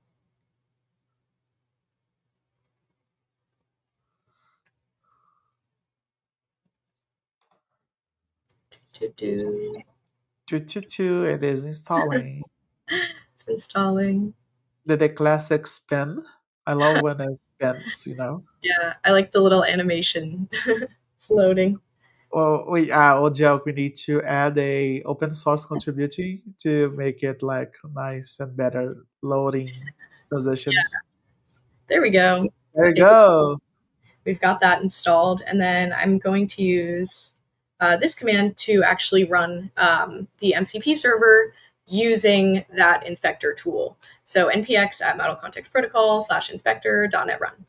It is installing. It's installing. Did the classic spin? I love when it spins, Yeah, I like the little animation. It's loading. Well, we'll joke. We need to add a open source contributing to make it like nice and better loading positions. There we go. There you go. We've got that installed. And then I'm going to use this command to actually run the MCP server using that inspector tool. So npx at model context protocol /inspector.net run.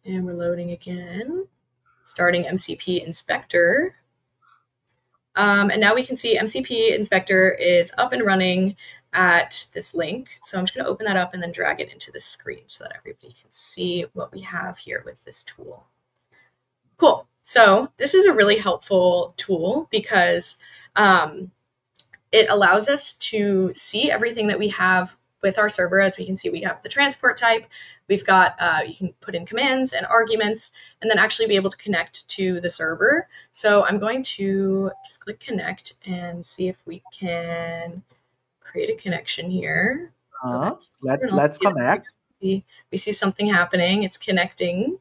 And we're loading again, starting MCP inspector. And now we can see MCP inspector is up and running at this link. So I'm just going to open that up and then drag it into the screen so that everybody can see what we have here with this tool. Cool. So this is a really helpful tool because it allows us to see everything that we have with our server. As we can see, we have the transport type. We've got, you can put in commands and arguments and then actually be able to connect to the server. So I'm going to just click connect and see if we can create a connection here. Let's connect. We see something happening. It's connecting.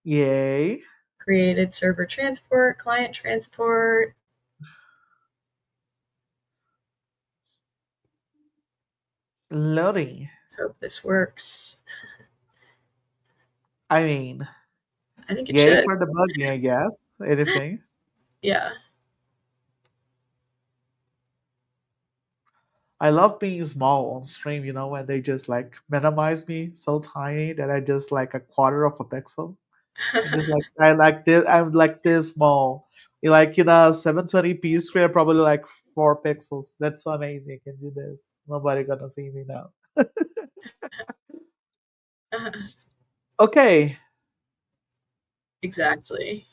Yay. Created server transport, client transport. Loading. Let's hope this works. I mean, I think it yay should. for debugging, I guess. Anything. Yeah. I love being small on stream, when they just like minimize me so tiny that I just like a quarter of a pixel. Just like I like this, I'm like this small. Like 720p screen, probably like 4 pixels. That's so amazing. I can do this. Nobody gonna see me now. Okay. Exactly.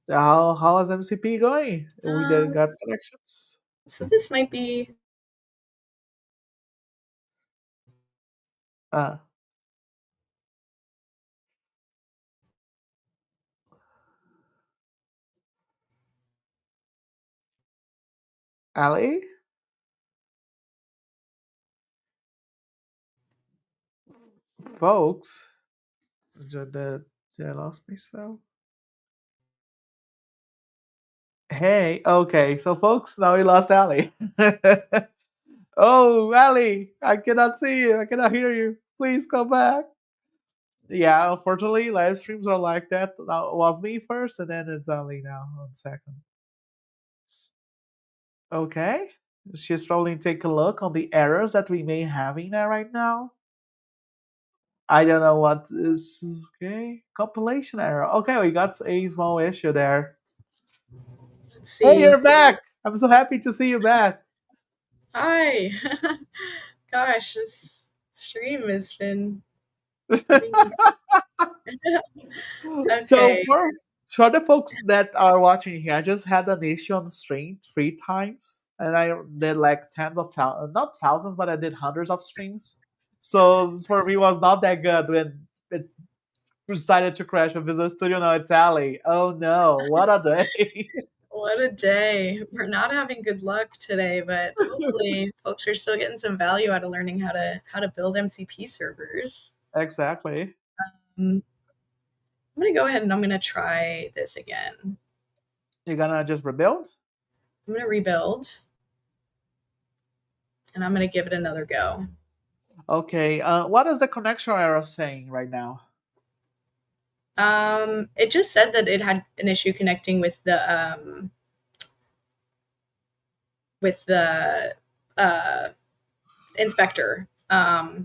How is MCP going? We didn't got connections. So this might be. Allie? Folks? Did I lost myself? Hey, okay. So folks, now we lost Allie. Oh, Allie, I cannot see you. I cannot hear you. Please come back. Yeah, unfortunately, live streams are like that. Now, it was me first, and then it's Ali now. 1 second. Okay. She's probably take a look on the errors that we may having there right now. I don't know what is okay. Compilation error. Okay, we got a small issue there. Let's see. Hey, you're back. I'm so happy to see you back. Hi. Gosh, this stream has been. Okay. So for the folks that are watching here, I just had an issue on stream 3 times, and I did like tens of thousands, not thousands, but I did hundreds of streams. So for me, it was not that good when it decided to crash with Visual Studio. Now it's Allie. Oh no, what a day! What a day. We're not having good luck today, but hopefully folks are still getting some value out of learning how to build MCP servers. Exactly. I'm going to go ahead and I'm going to try this again. You're gonna just rebuild? I'm going to rebuild and I'm going to give it another go. Okay. What is the connection error saying right now? It just said that it had an issue connecting with the uh, inspector. So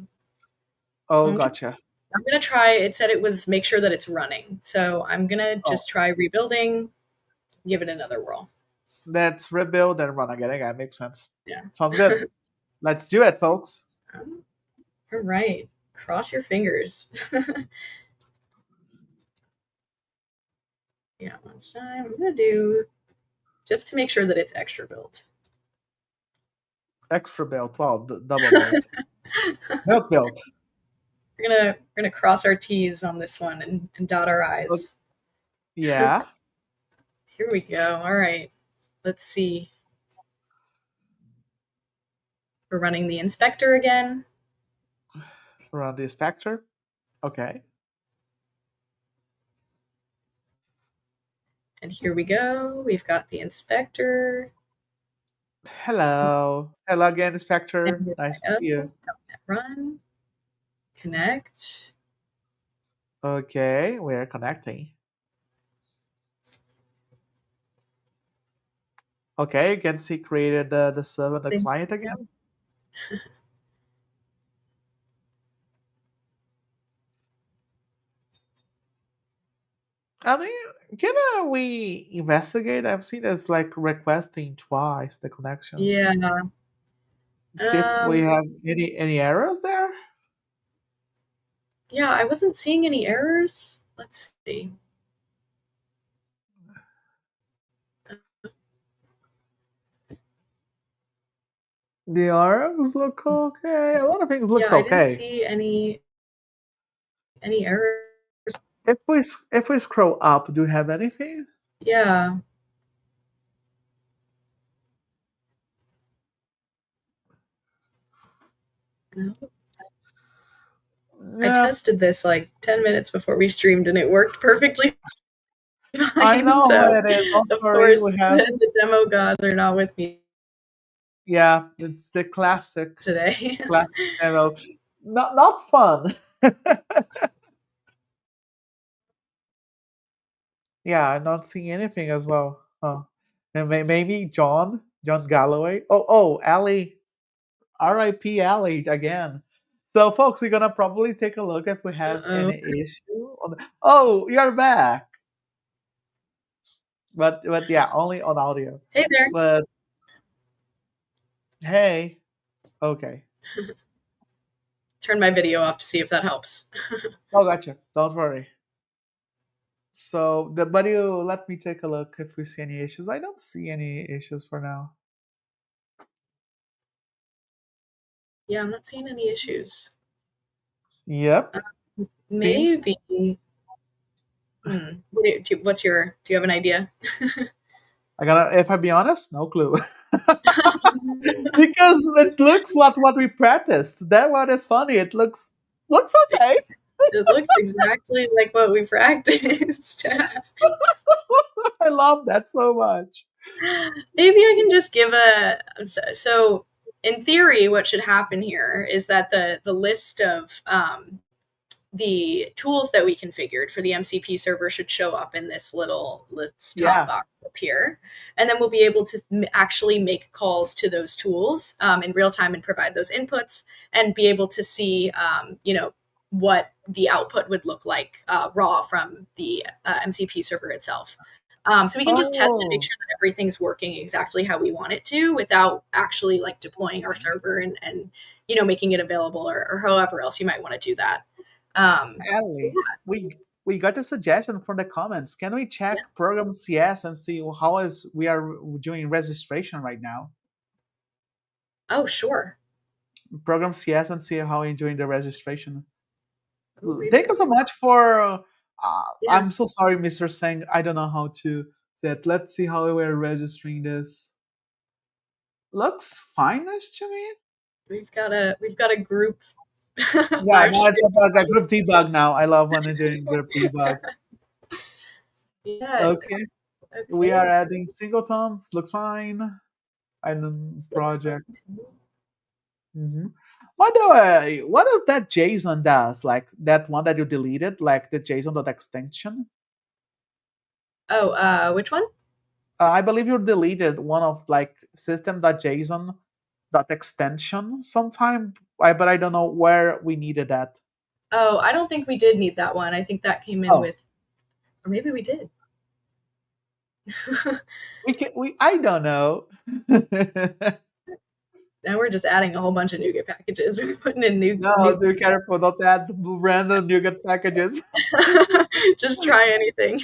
Oh, gotcha. I'm gonna try. It said it was make sure that it's running. So I'm gonna Oh, just try rebuilding. Give it another whirl. let's rebuild and run again. That makes sense. Yeah. Sounds good. Let's do it, folks. All right. Cross your fingers. Yeah. Lunch time. I'm gonna do just to make sure that it's extra built. Extra build. Wow, double build. Milk build. We're gonna cross our T's on this one and dot our I's. Yeah. Here we go. All right. Let's see. We're running the inspector again. Run the inspector. Okay. And here we go. We've got the inspector. Hello. Hello again, inspector. And Nice to see you. run. Connect. Okay, we're connecting. Okay, you can see created the server, the client again. I mean, can we investigate? I've seen it's like requesting twice the connection. Yeah. See if we have any errors there. Yeah, I wasn't seeing any errors. Let's see. The errors look okay. A lot of things looks Yeah, I didn't okay. see any errors. If we scroll up, do you have anything? Yeah. No. I Yeah, tested this like 10 minutes before we streamed and it worked perfectly fine. I know So, it is. Don't of worry, course, we have. the demo gods are not with me Yeah, it's the classic today. demo. Not fun. Yeah, I'm not seeing anything as well. Huh. And maybe John Galloway. Allie. R.I.P. Allie again. So, folks, we're gonna probably take a look if we have Uh-oh. any issue. Oh, you're back. But yeah, only on audio. Hey there. But hey, okay. Turn my video off to see if that helps. Oh, gotcha. Don't worry. So, but you let me take a look if we see any issues. I don't see any issues for now. Yeah, I'm not seeing any issues. Yep. Seems. Maybe. What's your? Do you have an idea? If I be honest, no clue. Because it looks like what we practiced. That one is funny. It looks okay. It looks exactly like what we practiced. I love that so much. Maybe I can just give a so. In theory, what should happen here is that the list of the tools that we configured for the MCP server should show up in this little top box up here. And then we'll be able to actually make calls to those tools in real time and provide those inputs and be able to see, what the output would look like raw from the MCP server itself. So we can just test and make sure that everything's working exactly how we want it to without actually like deploying our server and making it available or however else you might want to do that. Allie, we got a suggestion from the comments. Can we check program CS and see how is we are doing registration right now? Oh, sure. Program CS and see how we're doing the registration. Thank you so much for. I'm so sorry, Mr. Singh. I don't know how to say it. Let's see how we're registering this. Looks fine-ish to me. We've got a group. Yeah, now it's about the group debug now. I love when they're doing group debug. Yeah. Okay. We are Okay. adding singletons. Looks fine. Item Looks project. fine to me. Hmm. By the way, what does that JSON does? Like that one that you deleted, like the JSON.extension? Oh, which one? I believe you deleted one of like system.json dot extension sometime. But I don't know where we needed that. Oh, I don't think we did need that one. I think that came in Oh, with, or maybe we did. we I don't know. Now we're just adding a whole bunch of NuGet packages. We're putting in new No, be careful. Don't add random NuGet packages. just try anything.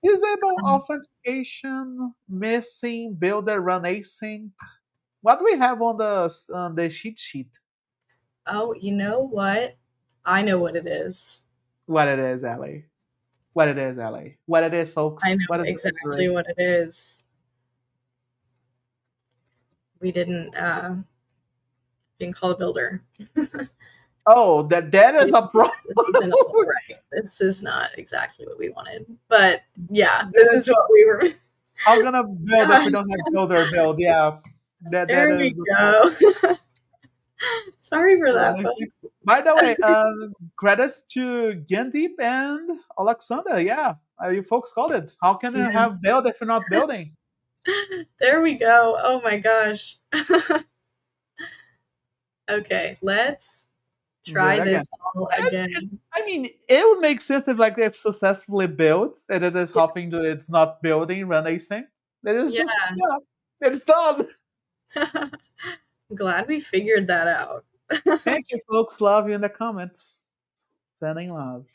Disable authentication, missing, builder run async. What do we have on the cheat sheet? Oh, you know what? I know what it is. What it is, Allie? What it is, Allie? What it is, I folks? What know is the exactly mystery? what it is. We didn't call a builder. Oh, that is a problem. This isn't all right. This is not exactly what we wanted. But yeah, this That is is- what we were. How gonna build if we don't have builder build? Yeah, that There we is the task. go. Sorry for Run that, async. folks. By the way, credits to Gendeep and Alexander. Yeah, you folks called it. How can you Yeah. have build if you're not building? There we go. Oh my gosh. Okay, let's Do try it again. this all And again. I mean, it would make sense if like if successfully built and it is Yeah. hopping to it's not building run async. It is Yeah. just it's done. I'm glad we figured that out. Thank you, folks. Love you in the comments. Sending love.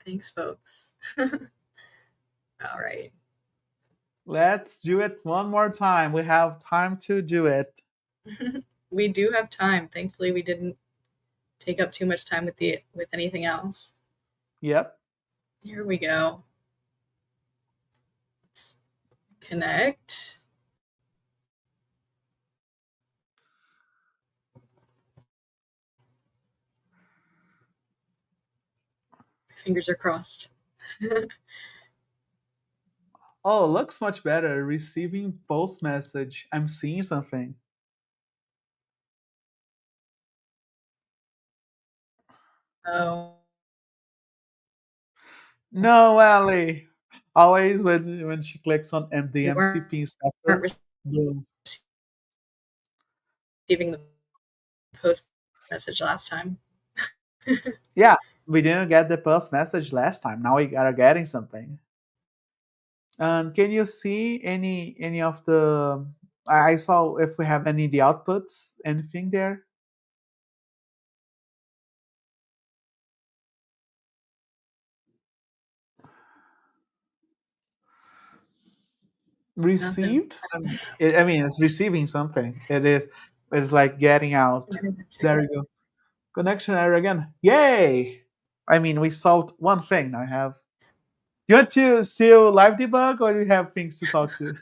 Thanks, folks. All right. Let's do it one more time. We have time to do it. We do have time. Thankfully, we didn't take up too much time with anything else. Yep. Here we go. Let's connect. Fingers are crossed. Oh, looks much better. Receiving post message. I'm seeing something. Oh, No, Allie. Always when she clicks on the we MCP weren't inspector. Boom. receiving the post message last time. Yeah, we didn't get the post message last time. Now we are getting something. And can you see any of the? I saw if we have any of the outputs, anything there. Nothing. Received? I mean, it's receiving something. It is. It's like getting out. There you go. Connection error again. Yay! I mean, we solved one thing. Now I have. You want to still live debug, or do you have things to talk to?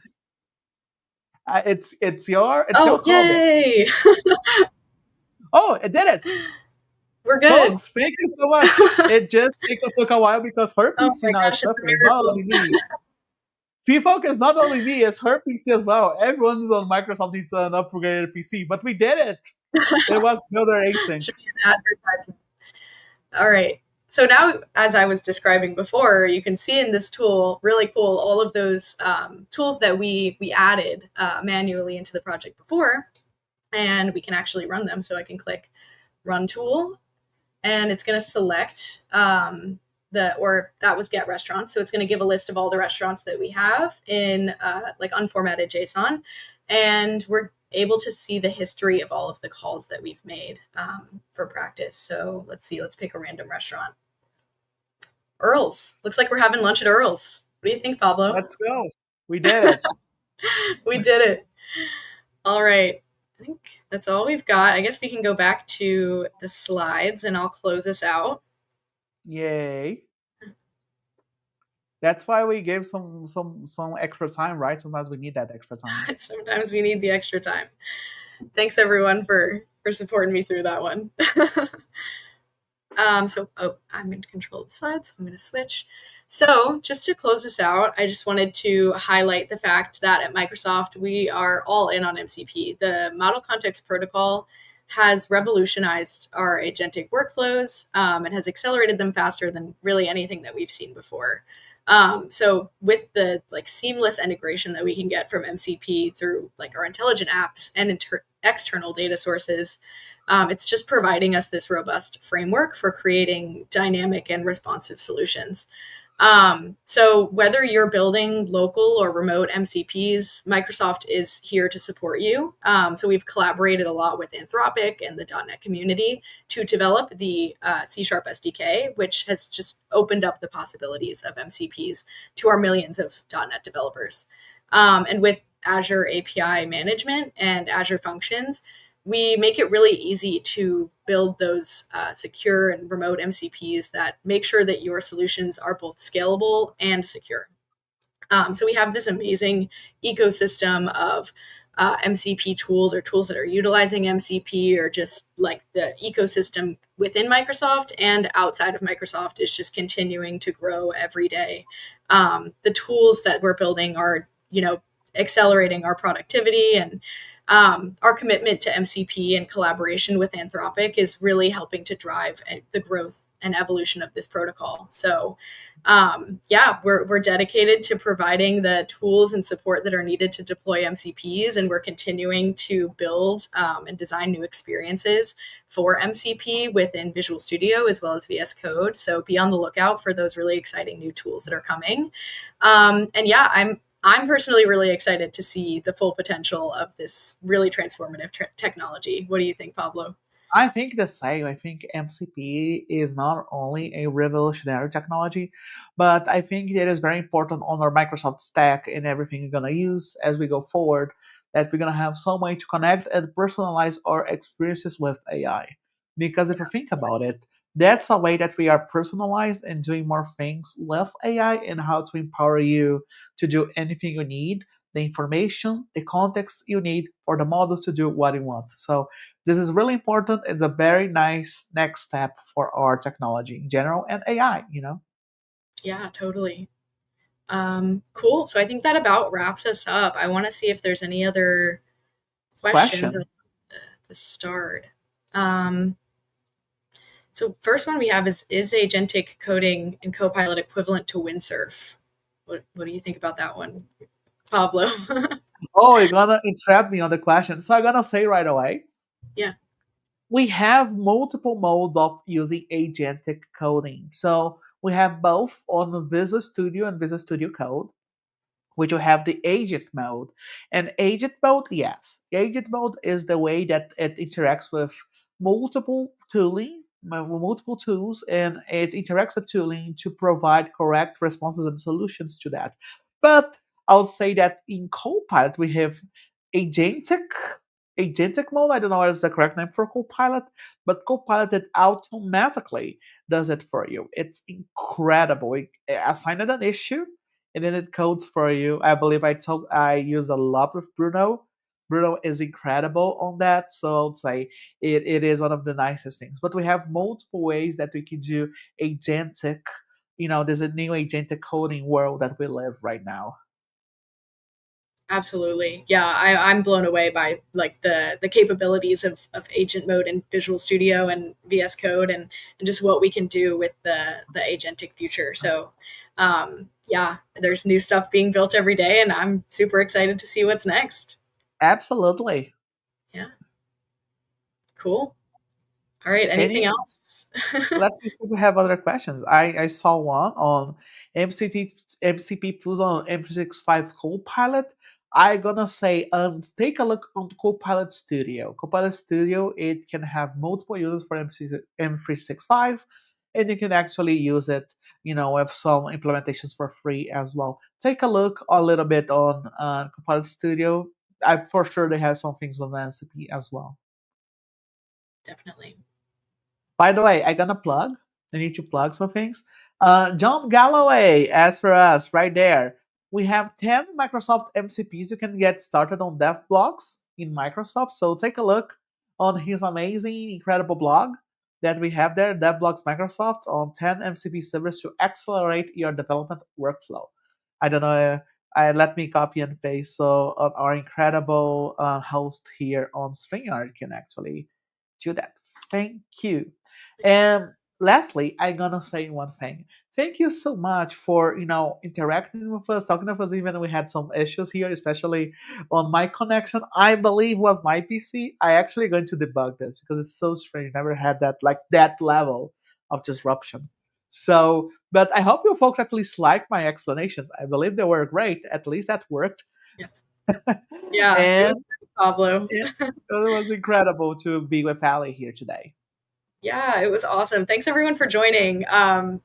It's your Oh, call, man. yay! Oh, it did it. We're good. Folks, thank you so much. It just took a while because her Oh PC my now is gosh, it's a suffering. It's not miracle. only me. See, folks, it's not only me, it's her PC as well. Everyone's on Microsoft needs an upgraded PC, but we did it. It was Builder Async. Should be an advertisement. All right. So now, as I was describing before, you can see in this tool, really cool, all of those tools that we added manually into the project before, and we can actually run them. So I can click Run Tool, and it's going to select that was Get Restaurants. So it's going to give a list of all the restaurants that we have in like unformatted JSON, and we're able to see the history of all of the calls that we've made for practice. So let's see, let's pick a random restaurant. Earl's. Looks like we're having lunch at Earl's. What do you think, Pablo? Let's go. We did it. We did it. All right. I think that's all we've got. I guess we can go back to the slides and I'll close us out. Yay. That's why we gave some extra time, right? Sometimes we need that extra time. Sometimes we need the extra time. Thanks everyone for supporting me through that one. I'm in control of the slides, so I'm going to switch. So, just to close this out, I just wanted to highlight the fact that at Microsoft, we are all in on MCP. The Model Context Protocol has revolutionized our agentic workflows and has accelerated them faster than really anything that we've seen before. So, with the like seamless integration that we can get from MCP through like our intelligent apps and external data sources, it's just providing us this robust framework for creating dynamic and responsive solutions. So whether you're building local or remote MCPs, Microsoft is here to support you. So we've collaborated a lot with Anthropic and the .NET community to develop the C# SDK, which has just opened up the possibilities of MCPs to our millions of .NET developers. And with Azure API management and Azure Functions, we make it really easy to build those secure and remote MCPs that make sure that your solutions are both scalable and secure. So we have this amazing ecosystem of MCP tools or tools that are utilizing MCP, or just like the ecosystem within Microsoft and outside of Microsoft is just continuing to grow every day. The tools that we're building are, accelerating our productivity, and our commitment to MCP and collaboration with Anthropic is really helping to drive the growth and evolution of this protocol. So, yeah, we're dedicated to providing the tools and support that are needed to deploy MCPs, and we're continuing to build and design new experiences for MCP within Visual Studio as well as VS Code. So be on the lookout for those really exciting new tools that are coming. And yeah, I'm personally really excited to see the full potential of this really transformative technology. What do you think, Pablo? I think the same. I think MCP is not only a revolutionary technology, but I think it is very important on our Microsoft stack and everything we're gonna use as we go forward. That we're gonna have some way to connect and personalize our experiences with AI. Because if you think about it, that's a way that we are personalized and doing more things with AI and how to empower you to do anything you need, the information, the context you need for the models to do what you want. So this is really important. It's a very nice next step for our technology in general and AI. Yeah, totally. Cool. So I think that about wraps us up. I want to see if there's any other questions at Question. the start. Um, so first one we have is agentic coding in Copilot equivalent to windsurf? What do you think about that one, Pablo? Oh, you're gonna entrap me on the question. So I'm gonna say right away, Yeah, we have multiple modes of using agentic coding. So we have both on Visual Studio and Visual Studio Code, which you have the agent mode. And agent mode, yes, agent mode is the way that it interacts with multiple tooling, multiple tools, and it interacts with tooling to provide correct responses and solutions to that. But I would say that in Copilot we have agentic agentic mode. I don't know what is the correct name for Copilot, but Copilot it automatically does it for you. It's incredible. It assign it an issue and then it codes for you. I believe I use a lot with Bruno. Bruno is incredible on that, so I'll say it is one of the nicest things. But we have multiple ways that we can do agentic. There's a new agentic coding world that we live right now. absolutely. Yeah, I'm blown away by like the capabilities of agent mode in Visual Studio and VS Code, and just what we can do with the agentic future. So yeah, there's new stuff being built every day, and I'm super excited to see what's next. Absolutely. Yeah, cool. All right, anything Any else? Let me see if we have other questions. I saw one on MCP Plus on M365 Copilot. I gonna say take a look on Copilot Studio. Copilot Studio it can have multiple uses for M365, and you can actually use it, with some implementations for free as well. Take a look a little bit on Copilot Studio. I for sure they have some things with MCP as well. Definitely. By the way, I gonna plug. I need to plug some things. John Galloway, as for us, right there. We have 10 Microsoft MCPs you can get started on dev blogs in Microsoft. So take a look on his amazing, incredible blog. that we have there, DevBlogs Microsoft, on 10 MCP servers to accelerate your development workflow. I don't know. Let me copy and paste so our incredible host here on StreamYard can actually do that. Thank you. And lastly, I'm gonna say one thing. Thank you so much for interacting with us, talking with us. Even we had some issues here, especially on my connection. I believe was my PC. I actually going to debug this because it's so strange. Never had that like that level of disruption. So, but I hope you folks at least like my explanations. I believe they were great. At least that worked. Yeah, yeah, it was And great, Pablo. it was incredible to be with Allie here today. Yeah, it was awesome. Thanks everyone for joining.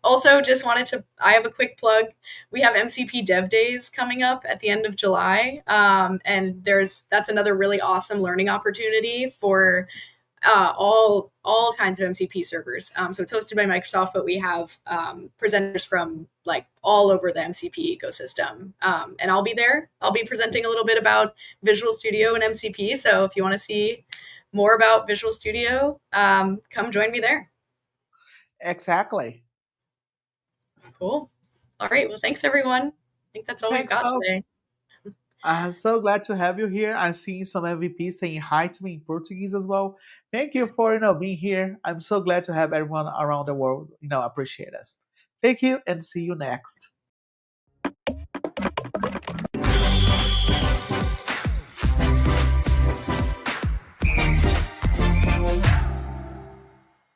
Also, just wanted to, I have a quick plug. We have MCP Dev Days coming up at the end of July. And that's another really awesome learning opportunity for all kinds of MCP servers. So it's hosted by Microsoft, but we have presenters from like all over the MCP ecosystem. And I'll be there. I'll be presenting a little bit about Visual Studio and MCP. So if you want to see more about Visual Studio, come join me there. Exactly. Cool. All right. Well, thanks everyone. I think that's all we've Thanks, got folks. today. I'm so glad to have you here. I'm seeing some MVPs saying hi to me in Portuguese as well. Thank you for being here. I'm so glad to have everyone around the world appreciate us. Thank you and see you next.